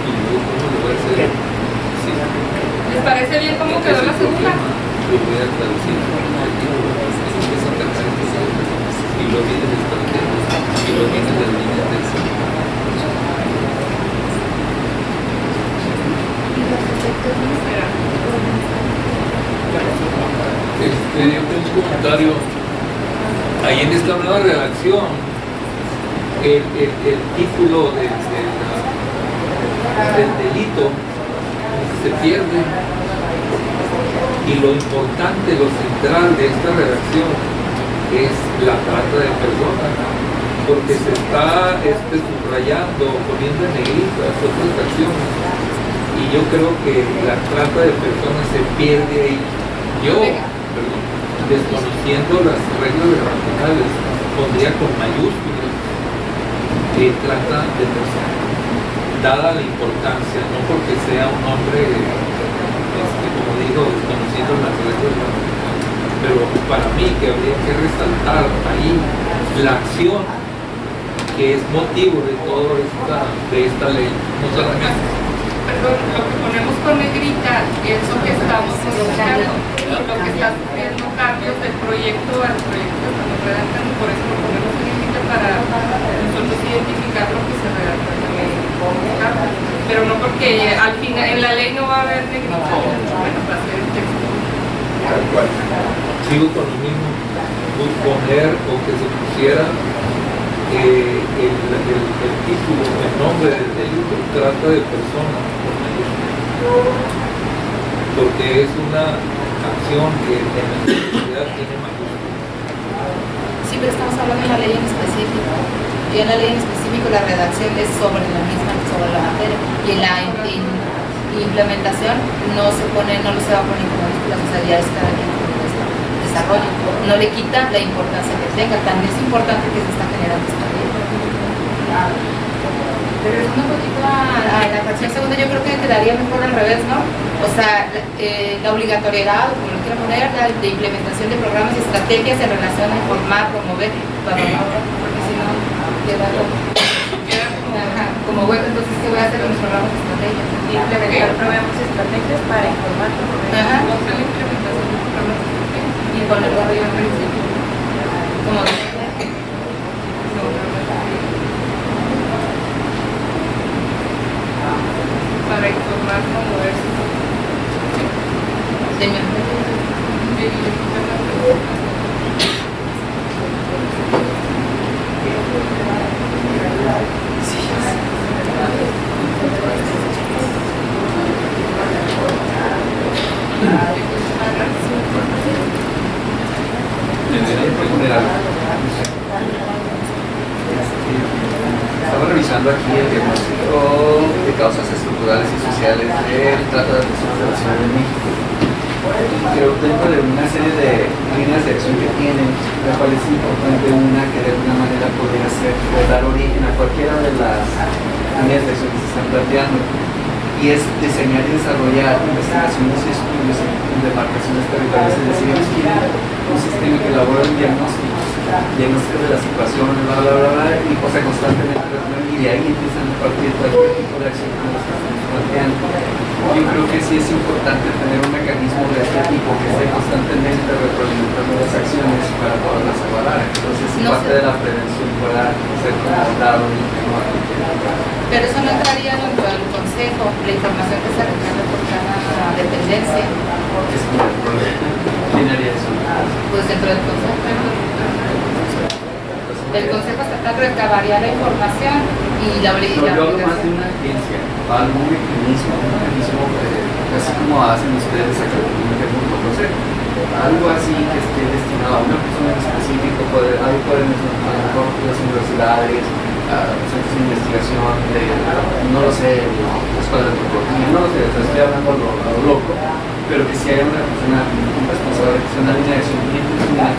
y luego cómo lo voy a hacer. Sí. ¿Les parece bien cómo quedó la segunda? Lo voy a traducir empieza a atacar y lo viene de estrategia y lo viene de línea de acción. Yo tengo un comentario. Ahí en esta nueva redacción, el título del delito se pierde y lo importante, lo central de esta redacción es la trata de personas, porque se está subrayando, poniendo en negritas otras acciones y y yo creo que la trata de personas se pierde ahí. Yo, perdón, desconociendo las reglas gramaticales, pondría con mayúsculas trata de personas, dada la importancia, no porque sea un hombre, como digo, desconociendo las reglas gramaticales, pero para mí que habría que resaltar ahí la acción que es motivo de toda esta ley, no solamente. Perdón, lo que ponemos con negrita es lo que estamos modificando y lo que está haciendo cambios del proyecto al proyecto que estamos redactando, por eso lo ponemos en negrita para nosotros identificar lo que se redacta también. Pero no porque al final en la ley no va a haber negrita, bueno, va a ser el texto. Tal cual. Sigo con lo mismo, poner o que se pusiera el título, el nombre del delito, trata de personas, porque es una acción que en la sociedad tiene mayúsculas. Sí, pero estamos hablando de la ley en específico. Y en la ley en específico la redacción es sobre la misma, sobre la materia. Y en la implementación no se va a poner con mayúsculas, o sea, ya es cada quien como desarrollo. No le quita la importancia que tenga, tan es importante que se está generando esta ley. Pero es un poquito a la fracción segunda, yo creo que quedaría mejor al revés, ¿no? O sea, la obligatoriedad, como lo quiero poner, de implementación de programas y estrategias en relación a informar, promover, porque si no queda como hueco. Entonces, ¿qué voy a hacer con los programas y estrategias? Implementar programas y estrategias para informar, promover. La implementación de programas y estrategias y ponerlo arriba en principio. Como para informar, promoverse. Estaba revisando aquí el diagnóstico de causas estructurales y sociales del Trata de Personas de la Ciudad de México. Creo que dentro de una serie de líneas de acción que tienen, me parece importante una que de alguna manera podría ser dar origen a cualquiera de las líneas de acción que se están planteando, y es diseñar y desarrollar investigaciones y estudios en demarcaciones territoriales, es decir, ellos quieren un sistema que elabora un diagnóstico de la situación, bla, bla, bla, bla, y cosa constantemente, y de ahí empiezan a partir cualquier tipo de acción que nos estamos planteando. Yo creo que sí es importante tener un mecanismo de este tipo que esté constantemente retroalimentando las acciones para poderlas evaluar. Entonces, parte de la prevención pueda ser controlado y pero eso no entraría dentro del consejo, la información que se recabe por cada dependencia. Es como el problema. ¿Quién haría eso? Pues dentro del consejo. El consejo estatal recabaría la información y la obligación. Yo hablo más de una agencia, algún mecanismo, así como hacen ustedes acá con el consejo. Algo así que esté destinado a una persona en específico, ahí pueden a lo mejor las universidades, centros de investigación, no lo sé, escuelas de antropología, no lo sé, estoy hablando a lo loco, pero que si hay una persona responsable, que sea una línea de acción bien determinada,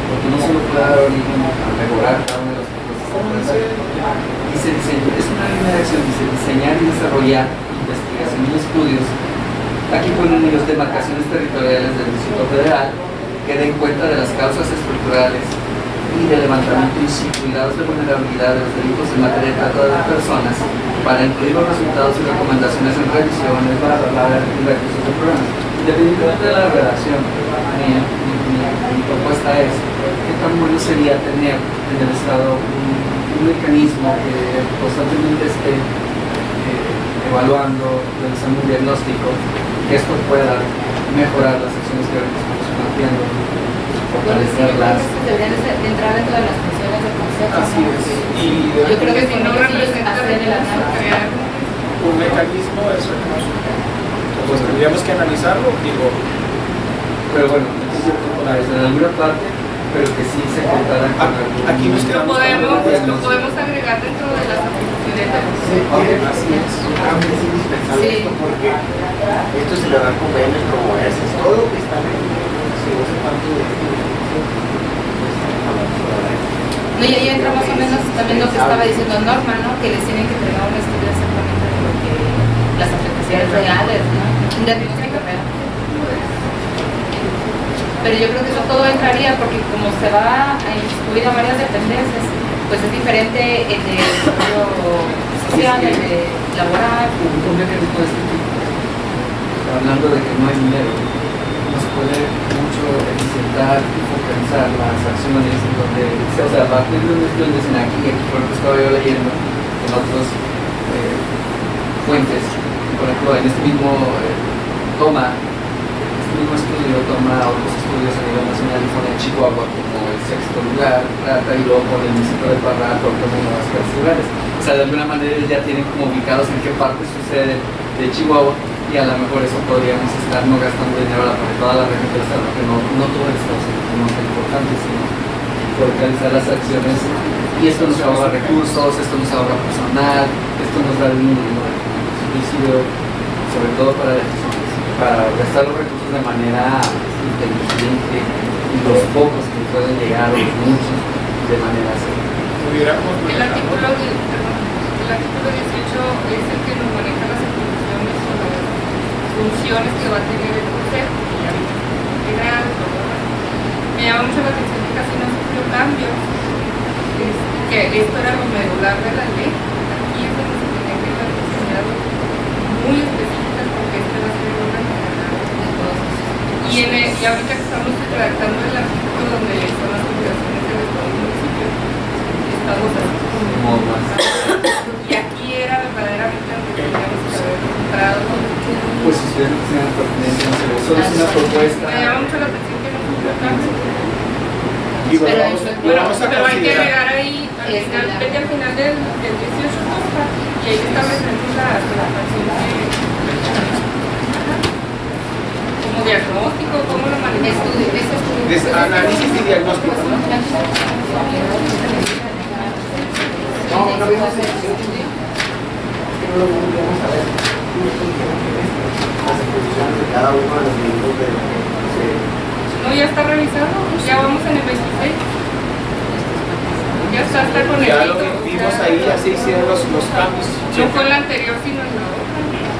porque no solo puede dar origen a mejorar cada una de las cosas. Y se diseña, es una línea de acción, dice diseñar y desarrollar investigación y estudios. Aquí ponen ellos demarcaciones territoriales del Distrito Federal que den cuenta de las causas estructurales y de levantamiento in situ y grados de vulnerabilidad de los delitos en materia de trata de personas para incluir los resultados y recomendaciones en revisiones, y recursos de programas. Independientemente de la redacción, mi propuesta es qué tan bueno sería tener en el Estado un mecanismo que constantemente esté evaluando, realizando un diagnóstico, que esto pueda mejorar las acciones que estamos planteando, fortalecerlas. Deberían entrar dentro de las funciones del consejo. Así es. Y Yo creo que si no representa hacen el análisis. un mecanismo de eso pues tendríamos que analizarlo, digo. Pero bueno, en alguna parte pero que sí se contaran con algún... Aquí nos Lo quedamos podemos agregar dentro de las aplicaciones de Sí, así es. Es indispensable esto porque esto se le da convenios como ese. Todo lo que está en se usa tanto de No, y ahí entra más o menos también lo que estaba diciendo Norma, ¿no? Que les tienen que entregar un estudio exactamente de lo que las afectaciones reales, ¿no? Un diagnóstico real. Pero yo creo que eso todo entraría porque como se va a incluir a varias dependencias, pues es diferente el de desarrollo social, el de laboral. Un mecanismo de este tipo, hablando de que no hay dinero, nos puede mucho eficientar y focalizar las acciones en donde, o sea, a partir de un estudio dicen aquí por ejemplo estaba yo leyendo en otras fuentes, por ejemplo en este mismo estudio toma otros estudios a nivel nacional y pone a Chihuahua como el sexto lugar, trata, y luego pone el municipio de Parral como uno de los tres lugares. O sea, de alguna manera ellos ya tienen como ubicados en qué parte sucede de Chihuahua, y a lo mejor eso podríamos estar no gastando dinero para toda la región del estado, que no todo el estado no es importante, sino focalizar las acciones, y esto nos ahorra recursos, esto nos ahorra personal, esto nos da el mínimo de subsidio, sobre todo para gastar los recursos de manera inteligente, y los pocos que pueden llegar, o los muchos, de manera segura. El artículo 18 es el que nos maneja las atribuciones o las funciones que va a tener el Consejo. Me llama mucho la atención que casi no sufrió cambios, que esto era lo medular de la ley. Aquí es donde se tenía que dar posibilidades muy específicas porque esto va a ser una general de todos. Y ahorita que estamos redactando el artículo donde son las obligaciones del Estado y municipio, estamos así como más. Y aquí era verdaderamente donde teníamos que haber encontrado. Pues si ustedes no tienen pertinencia, solo es una propuesta. Me llama mucho la atención que no se sufrió cambios. Pero hay que agregar ahí, vete al final del 18 cosa, y ahí establecemos la acción como diagnóstico, cómo lo manejas. análisis y diagnóstico, ¿no? No vimos el 18. Que no lo vamos a ver. Las exposiciones de cada uno de los miembros de lo que se... No, ya está revisado, ya vamos en el 26. Ya está con el Ya lo que vimos ahí, ya se hicieron los cambios. No fue en la anterior, sino en la otra.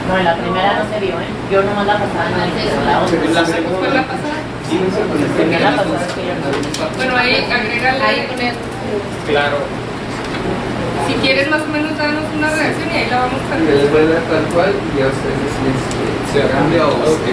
No, en la primera no se vio, ¿eh? Yo nomás la pasada no la hice, pero la otra. La segunda. ¿Fue la pasada? Sí, La primera pasada es que yo no. Bueno, ahí agrégale. Ahí con él. claro. Si quieres más o menos darnos una reacción y ahí la vamos a Y les voy a dar tal cual, y ya ustedes deciden si se cambia o se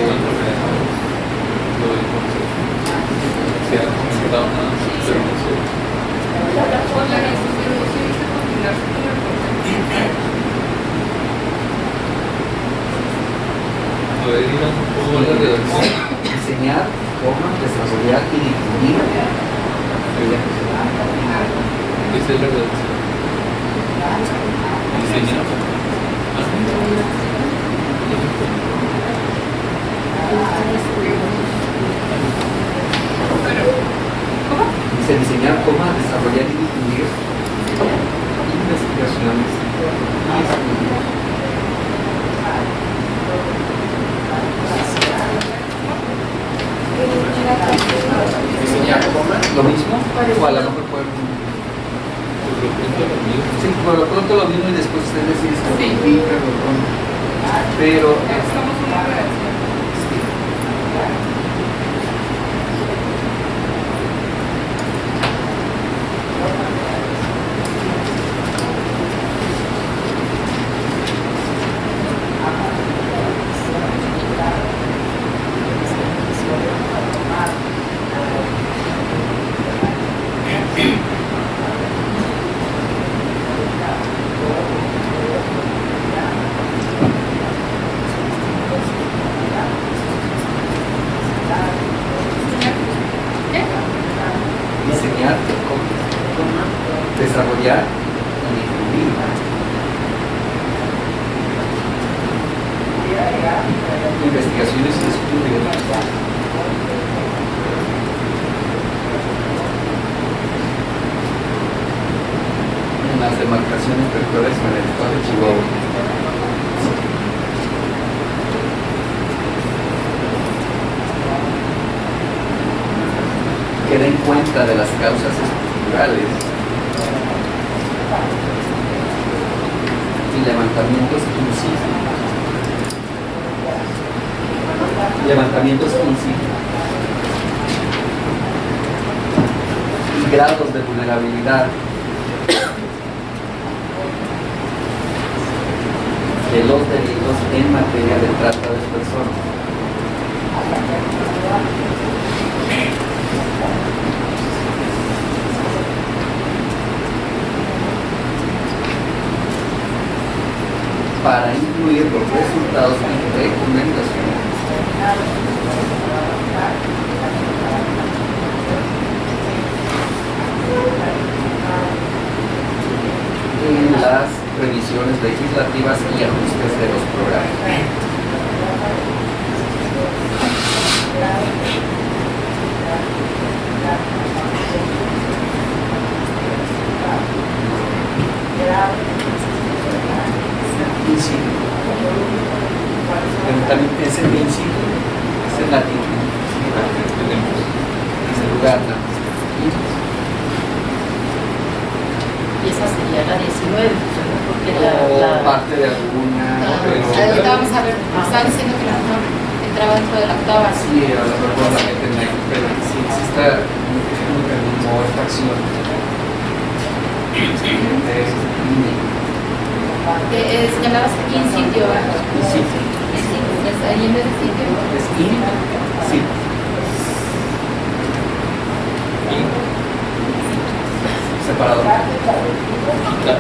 diseñar, desarrollar y difundir. Esa es la redacción. Diseñar. Dice diseñar, desarrollar y difundir investigaciones y estudios. Diseñar, Lo mismo, o a lo mejor pueden... Sí, por lo pronto lo mismo y después ustedes deciden si lo modifican o no. Pero... Somos una redacción. que den cuenta de las causas estructurales y levantamientos in situ. Levantamientos in situ. Y grados de vulnerabilidad de los delitos en materia de trata de personas. Para incluir los resultados y recomendaciones en las revisiones legislativas y ajustes de los programas. In situ. Pero también ese in situ es el latín. Es el lugar. Y esa sería la 19, porque O parte de alguna. Ahorita vamos a ver, estaba diciendo que la no entraba dentro de la octava. Sí, a lo mejor la meten ahí, pero sí existe un mecanismo o esta acción. Señalabas aquí en sitio, ¿verdad? Sí. ¿Es ahí en vez de sitio? Es in, sí. Separado.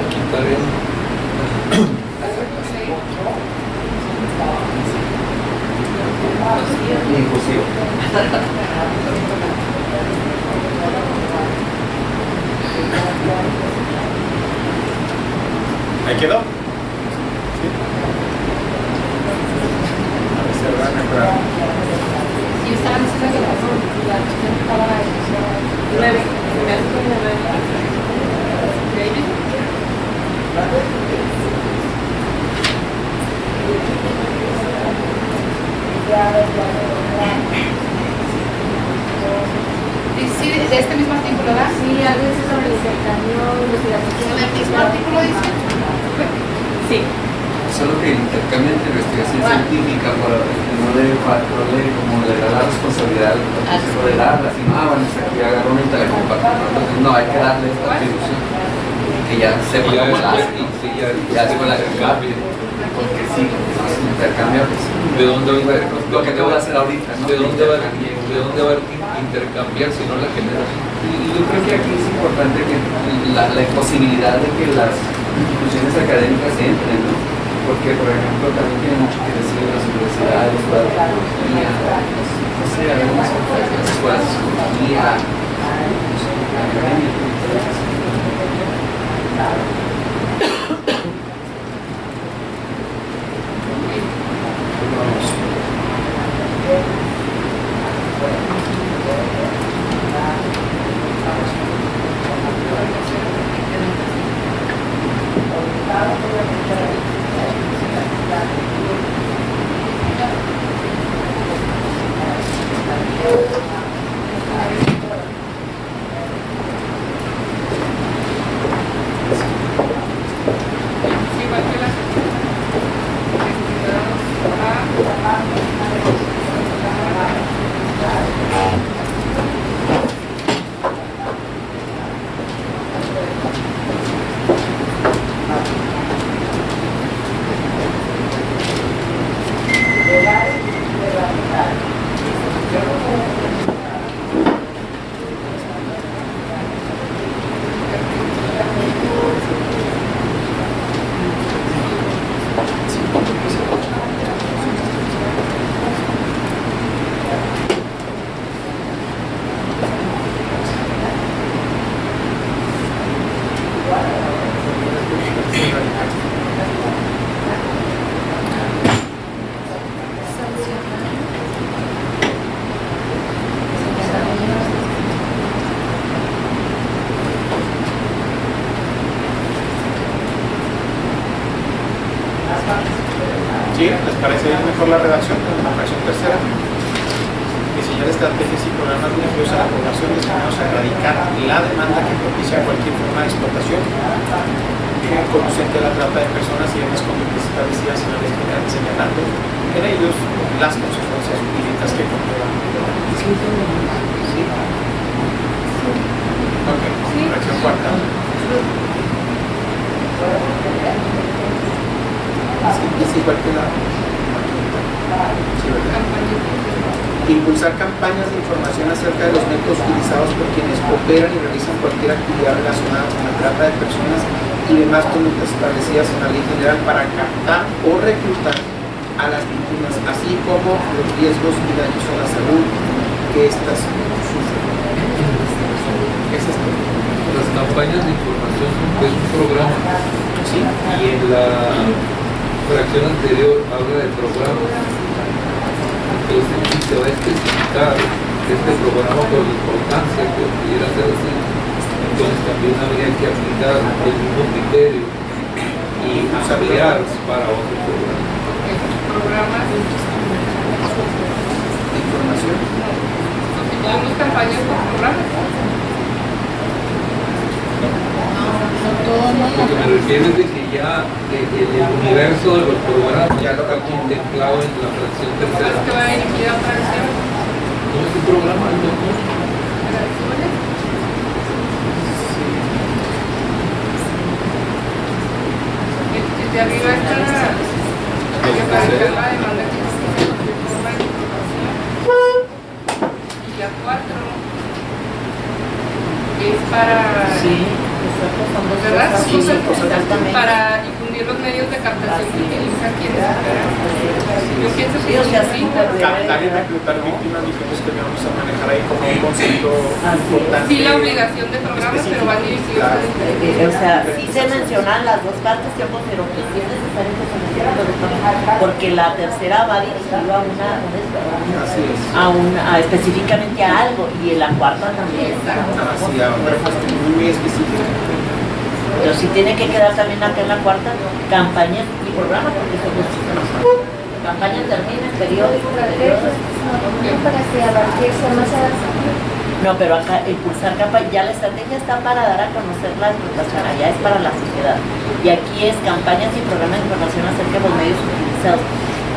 Quitar el... Inclusivo. ¿Ahí quedó? ¿Sí? A ver si habrá mejorado. Y estaban diciendo que la cuestión estaba en 9. Me hace como 9. David. Sí, de este mismo artículo, ¿verdad? Sí, algo dice sobre el intercambio, investigación. ¿En el mismo artículo dice? Sí. Solo que el intercambio de investigación científica para que no le como le da la responsabilidad al consejo de darla, sino, bueno, aquí agarró una y te la comparto. Entonces, no, hay que darle esta atribución, que ya sepa cómo la hace, ya con la que cambie, porque sí, si intercambia, pues, ¿De dónde va lo que te voy a hacer ahorita, ¿no? ¿De dónde va a intercambiar si no la genera? Y yo creo que aquí es importante que la posibilidad de que las instituciones académicas entren, ¿no? Porque, por ejemplo, también tiene mucho que decir las universidades, la tecnología, no sé, algunas otras, las escuelas de psicología, la academia. ¿Sí? ¿Les parece mejor la redacción? La fracción tercera. Y si diseñar estrategias y programas dirigidos a la población destinados a erradicar la demanda que propicia cualquier forma de explotación conducente a la trata de personas y demás conductas establecidas en la ley general, señalando en ellos las consecuencias jurídicas que conllevan. ¿Sí? Ok, fracción cuarta. Es igual que la... Sí, ¿verdad? Impulsar campañas de información acerca de los métodos utilizados por quienes operan y realizan cualquier actividad relacionada con la trata de personas y demás conductas establecidas en la ley general para captar o reclutar a las víctimas, así como los riesgos y daños a la salud que éstas sufren. ¿Qué es esto? Las campañas de información es un programa. ¿Sí? Y en la fracción anterior habla de programas. Entonces, si se va a especificar este programa por la importancia que pudiera ser así, entonces también habría que aplicar el mismo criterio y ampliar para otros programas. Programas de Información. constituimos campañas por programas. Lo que me refiero es de que ya el universo de los programas ya está contemplado en la fracción tercera. Es que va dirigida a otra visión. No es un programa, no. Desde arriba está que aparece la demanda que se forma de información. Y la 4 es para... Sí, exacto, son dos ¿verdad? cosas. Sí, Exactamente. Para difundir los medios de captación que utilizan quienes operan. Yo pienso que o sea, sí. Captar y reclutar víctimas, dijimos que vamos a manejar ahí como un concepto importante. Sí, la obligación de programas, pero van dirigidos a... O sea, sí se mencionan las dos partes, yo considero que sí es necesario que se mencionen los dos partes, porque la tercera va dirigido a específicamente a algo, y la cuarta también. Así, a una cuestión muy específica. Pero sí tiene que quedar también acá en la cuarta, campañas y programas, porque son dos cosas. Campañas termina, periódico, Para que abarque ser más avanzado. No, pero acá impulsar campaña, ya la estrategia está para dar a conocer la explotación, allá es para la sociedad. Y aquí es campañas y programas de información acerca de los medios utilizados,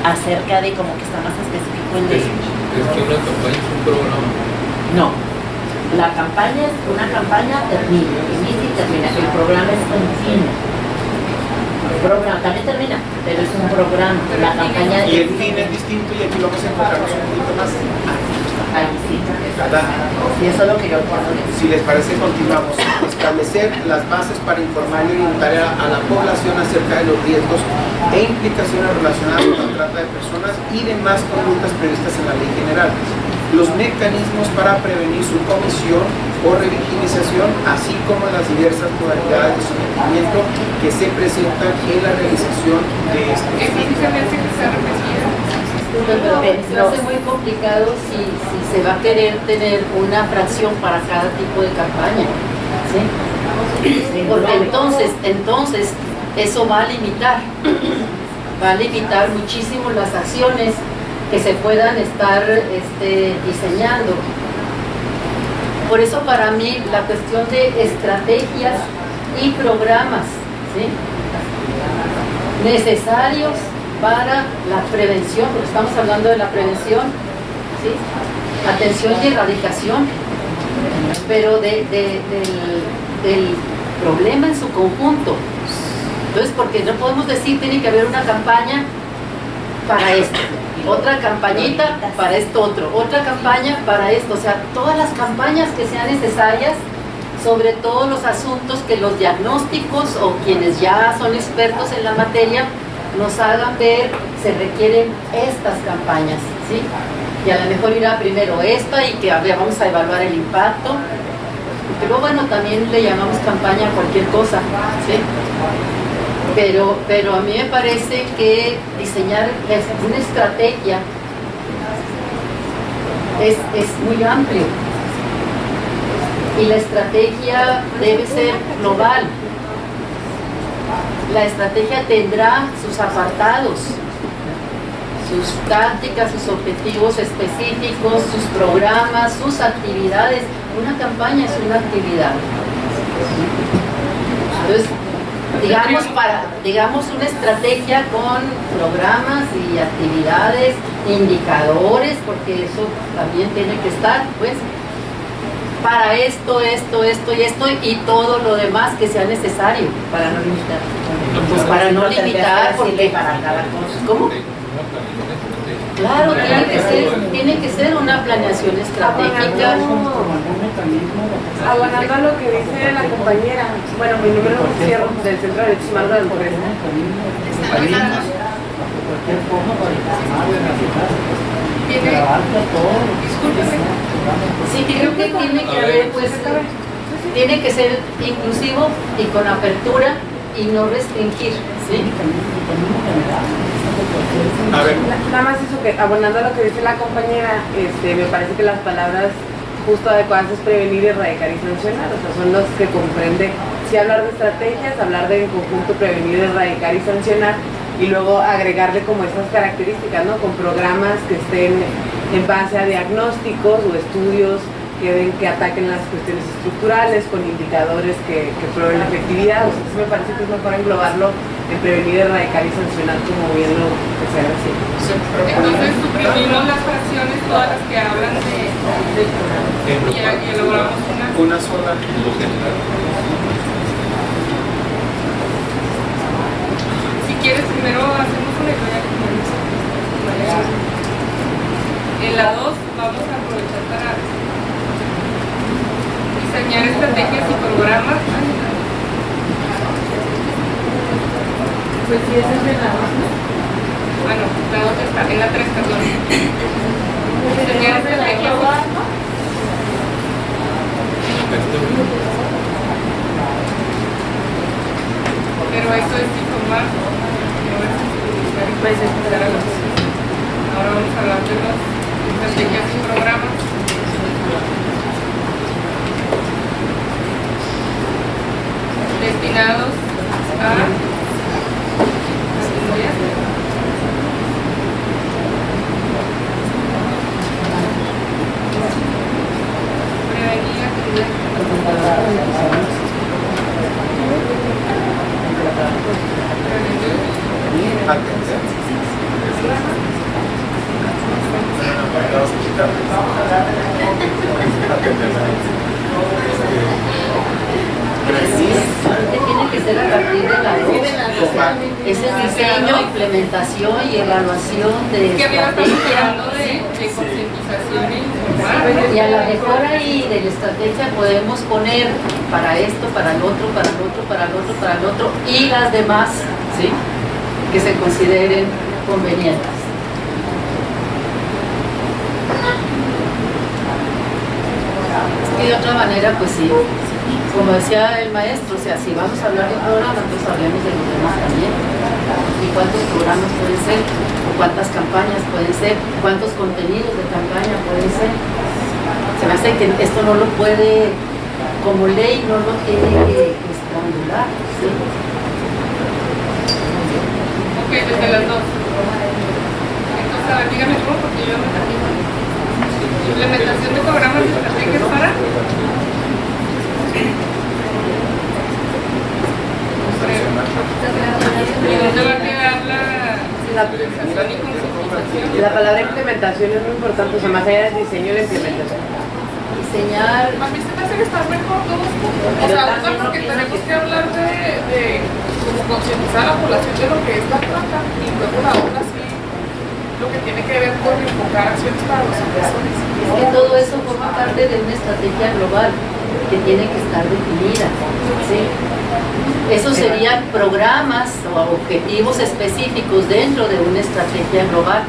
acerca de como que está más específico el de... Es que una campaña es un programa. No, la campaña es una campaña termina, inicia y termina, el programa es continuo. El programa también termina, pero es un programa, la campaña... Y el fin es distinto y aquí vamos a enfocarnos un poquito más. Ahí sí, ¿Verdad? y eso es lo que yo puedo decir. Si les parece, continuamos. Establecer las bases para informar y orientar a la población acerca de los riesgos e implicaciones relacionadas con la trata de personas y demás conductas previstas en la ley general. Los mecanismos para prevenir su comisión o revictimización, así como las diversas modalidades de sometimiento que se presentan en la realización de este. Eso sí se me hace que sea repetida. Pero se hace muy complicado si se va a querer tener una fracción para cada tipo de campaña. ¿Sí? Porque entonces eso va a limitar muchísimo las acciones que se puedan estar diseñando. Por eso para mí la cuestión de estrategias y programas, ¿sí?, necesarios para la prevención, porque estamos hablando de la prevención, ¿sí?, atención y erradicación, pero del problema en su conjunto. Entonces, porque no podemos decir tiene que haber una campaña para esto, otra campañita para esto otro, otra campaña para esto, o sea, todas las campañas que sean necesarias sobre todos los asuntos que los diagnósticos o quienes ya son expertos en la materia nos hagan ver, se requieren estas campañas, ¿sí? Y a lo mejor irá primero esta y que vamos a evaluar el impacto, pero bueno, también le llamamos campaña a cualquier cosa, ¿sí? Pero a mí me parece que diseñar una estrategia es muy amplio y la estrategia debe ser global. La estrategia tendrá sus apartados, sus tácticas, sus objetivos específicos, sus programas, sus actividades. Una campaña es una actividad. Entonces, digamos una estrategia con programas y actividades, indicadores, porque eso también tiene que estar, pues, para esto y todo lo demás que sea necesario. Para no limitar. Pues para no limitar, porque para cada cosa. ¿Cómo? Claro, tiene que ser una planeación estratégica. Abonando a lo que dice la compañera, bueno, mi número de cierre del Centro de Derechos Humanos de la Empresa. Cualquier forma para Sí, creo que tiene que haber, pues, tiene que ser inclusivo y con apertura y no restringir, ¿sí? A ver. Nada más eso, que abonando a lo que dice la compañera, me parece que las palabras justo adecuadas es prevenir, erradicar y sancionar, o sea, son los que comprenden, si hablar de estrategias, hablar de en conjunto prevenir, erradicar y sancionar, y luego agregarle como esas características, ¿no? Con programas que estén en base a diagnósticos o estudios que ataquen las cuestiones estructurales, con indicadores que prueben la efectividad. O sea, sí me parece que es mejor englobarlo en prevenir, erradicar y sancionar, como bien lo que se hace. Entonces suprimimos las fracciones, todas las que hablan de y elaboramos una sola. Si quieres, primero hacemos una idea. En la 2 vamos a aprovechar para diseñar estrategias y programas. Pues sí, esa es de la 2, ¿no? Ah, no, la 2 está, en la 3, perdón. Diseñar estrategias. Pero eso es informar, no es utilizar y puedes escuchar a los. Ahora vamos a hablar de las estrategias y programas. Destinados a Tiene que ser a partir de la 2. Es el diseño, implementación y evaluación de estrategia. De concientización e informar. Y a la mejor ahí de la estrategia podemos poner para esto, para el otro, para el otro, para el otro, para el otro y las demás, ¿sí? Que se consideren convenientes. Y de otra manera, pues sí, como decía el maestro, o sea, si vamos a hablar de un programa, pues hablemos de los demás también. ¿Y cuántos programas pueden ser? ¿O cuántas campañas pueden ser? ¿Cuántos contenidos de campaña pueden ser? Se me hace que esto no lo puede, como ley, no lo tiene que estrangular, ¿sí? Ok, desde las 2. Entonces, a ver, dígame cómo, porque yo me perdí. Implementación de programas y estrategias para ¿y dónde va a quedar la implementación y concientización? La palabra implementación es muy importante, o sea, más allá del diseño y la implementación. Diseñar. A mí se me hace que está mejor todos juntos. O sea, una porque tenemos que hablar de como concientizar a la población de lo que es la plata, y luego la otra sí lo que tiene que ver con enfocar acciones para los inversores. Es que todo eso forma parte de una estrategia global que tiene que estar definida, ¿sí? Esos serían programas o objetivos específicos dentro de una estrategia global.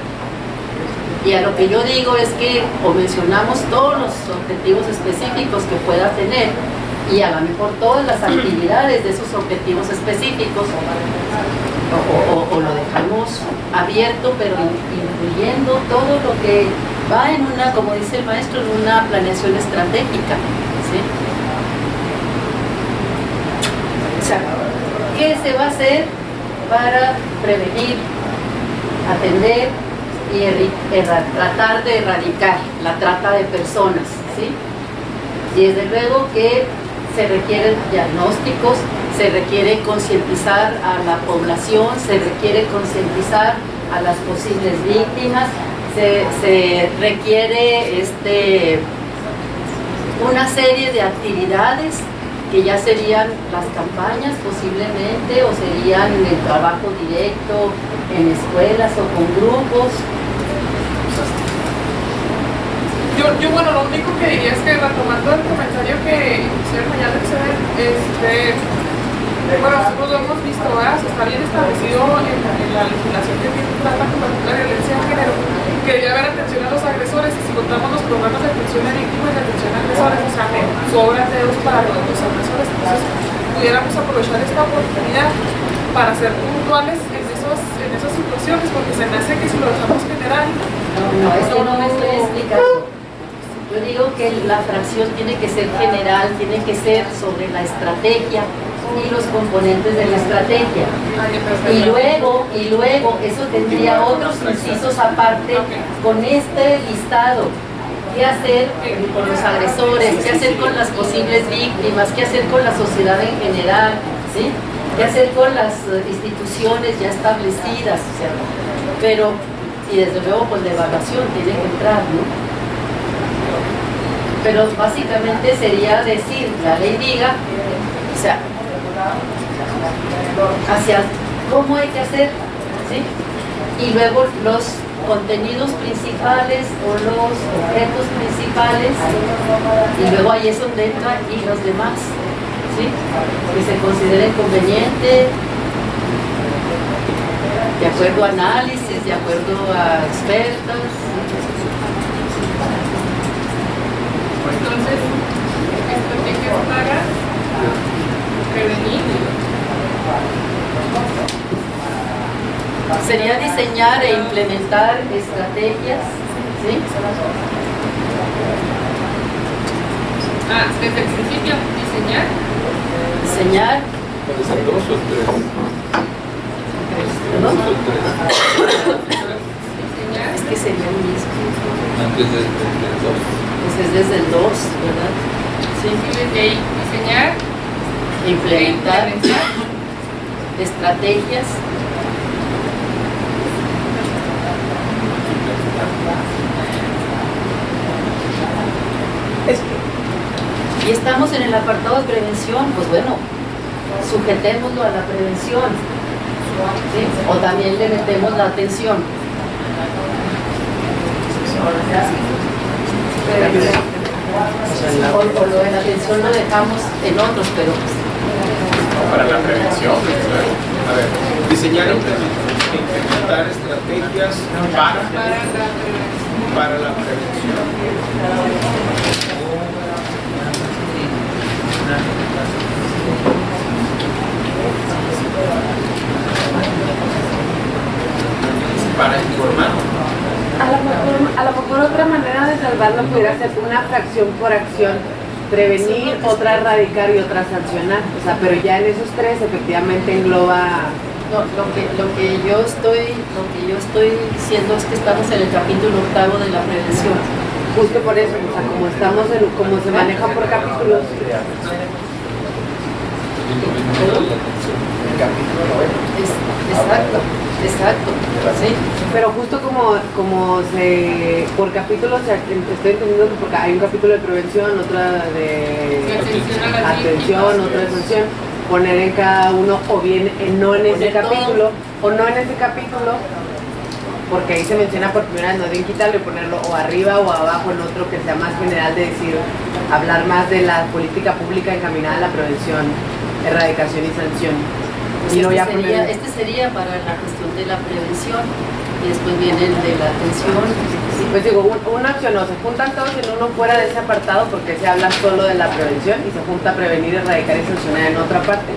Y a lo que yo digo es que o mencionamos todos los objetivos específicos que pueda tener y a lo mejor todas las actividades de esos objetivos específicos o lo dejamos abierto, pero incluyendo todo lo que va en una, como dice el maestro, en una planeación estratégica, ¿sí? O sea, ¿qué se va a hacer para prevenir, atender, y tratar de erradicar la trata de personas, ¿sí? Y desde luego que se requieren diagnósticos, se requiere concientizar a la población, se requiere concientizar a las posibles víctimas, se requiere una serie de actividades que ya serían las campañas posiblemente, o serían el trabajo directo en escuelas o con grupos. Yo bueno, lo único que diría es que, retomando el comentario que hicieron allá de bueno, nosotros lo hemos visto, ¿verdad? Está bien establecido en la legislación que trata con la violencia de género, que debe haber atención a los agresores, y si contamos los programas de atención a víctimas y de atención a agresores, o sea, sobran dedos para los agresores. Entonces, pudiéramos aprovechar esta oportunidad para ser puntuales en esas situaciones, porque se me hace que si lo dejamos general... No, es que no me estoy explicando. Yo digo que la fracción tiene que ser general, tiene que ser sobre la estrategia y los componentes de la estrategia. Y luego eso tendría otros incisos aparte con este listado. ¿Qué hacer con los agresores? ¿Qué hacer con las posibles víctimas? ¿Qué hacer con la sociedad en general? ¿Sí? ¿Qué hacer con las instituciones ya establecidas? O sea, pero, y desde luego pues la evaluación tiene que entrar, ¿no? Pero básicamente sería decir, la ley diga, o sea, hacia cómo hay que hacer, ¿sí? Y luego los contenidos principales o los objetos principales, y luego ahí es donde entra y los demás, ¿sí? Que se consideren conveniente, de acuerdo a análisis, de acuerdo a expertas. Entonces, estrategias para prevenir. Sería diseñar e implementar estrategias, ¿sí? Desde el principio, diseñar. Diseñar. ¿Puede ser 2 o 3? ¿Perdón? 2 o 3. Diseñar. Es que sería el mismo. Antes del 2. Pues es desde el 2, ¿verdad? Sí. Y desde ahí, diseñar. Implementar estrategias. Y estamos en el apartado de prevención, pues bueno, sujetémoslo a la prevención, ¿sí? O también le metemos la atención. O lo de la atención lo dejamos en otros, pero para la prevención. A ver, diseñar e implementar estrategias para la prevención. Para informar. A lo mejor otra manera de salvarlo pudiera ser una fracción por acción, prevenir, otra erradicar y otra sancionar. O sea, pero ya en esos tres efectivamente engloba. no, lo que yo estoy diciendo es que estamos en el capítulo 8 de la prevención. Justo por eso, o sea, como se maneja por capítulos. Exacto, sí. Pero justo como por capítulos, estoy entendiendo que porque hay un capítulo de prevención, otra de atención, otro de sanción, poner en cada uno o bien no en ese capítulo, o no en ese capítulo, porque ahí se menciona por primera vez, no deben quitarlo y ponerlo o arriba o abajo en otro que sea más general, de decir, hablar más de la política pública encaminada a la prevención, erradicación y sanción. Pues este sería para la cuestión de la prevención y después viene el de la atención. Pues digo, una opción, no, se juntan todos en uno fuera de ese apartado porque se habla solo de la prevención y se junta prevenir, erradicar y sancionar en otra parte.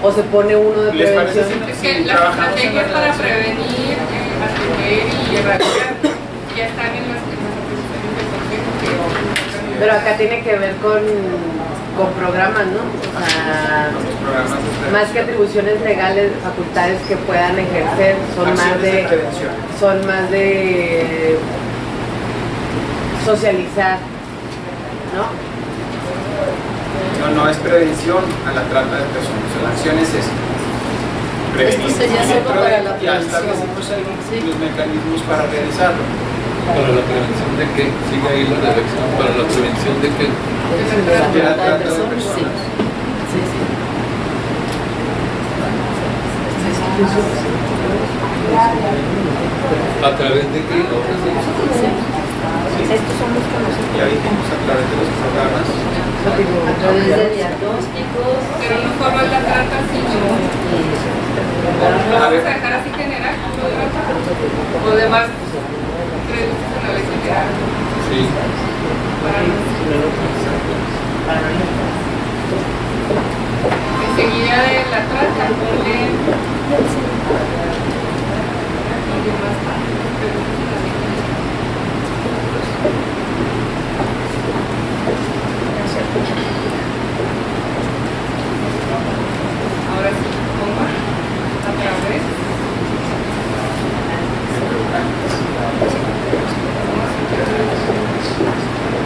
O se pone uno de prevención. Es que las estrategias para prevenir, atender y erradicar ya están en las aplicaciones del consejo. Pero acá tiene que ver con con programas, ¿no? O sea, Los programas de prevención. más que atribuciones legales, facultades que puedan ejercer, son Acciones de prevención. socializar, ¿no? No es prevención a la trata de personas. La acción es esa. Prevenir. Esto sería solo Dentro para de- la ya prevención. establecimos Sí. los mecanismos para realizarlo. Para la prevención de qué, sigue ahí la redacción, para la prevención de qué. De la trata de Sí. personas. Sí, sí. ¿A través de qué? Ahora sí. Estos son los conocidos. Ya dijimos a través de los programas. A través de diagnósticos. Pero no solo es la trata, sino lo A ver. vamos a dejar así general, lo demás previstos en la ley general. Sí. Para enseguida de la trata, ponle más previstos en la ley general. Ahora sí, ponga a través.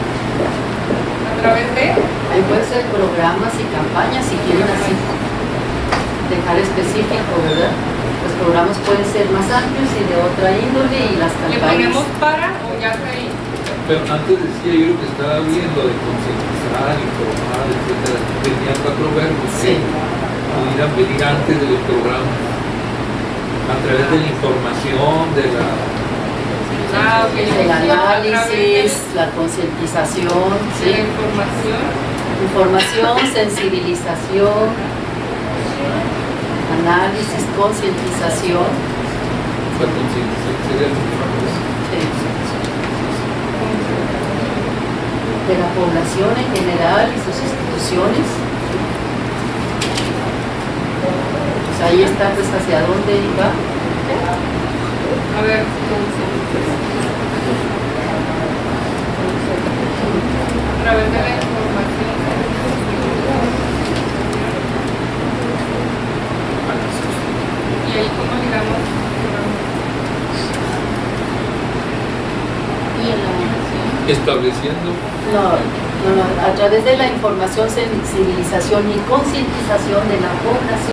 A través de. Ahí pueden ser programas y campañas si quieren así dejar específico, ¿verdad? Los programas pueden ser más amplios y de otra índole y las ¿Le campañas. ponemos para o ya está ahí? Pero antes decía yo que estaba bien lo de concientizar, informar, etcétera. Tenía 4 verbos Sí. que pudieran venir antes de los programas. A través de la información, de la... Ah, ok. El análisis, la concientización, De la ¿sí? información. Información, sensibilización, análisis, concientización. La concientización sería lo que Sí. De la población en general y sus instituciones. Pues ahí está, pues hacia dónde iba. A ver, a través de la información. Y ahí cómo ligamos. Y en la estableciendo. no, a través de la información, sensibilización y concientización de la población.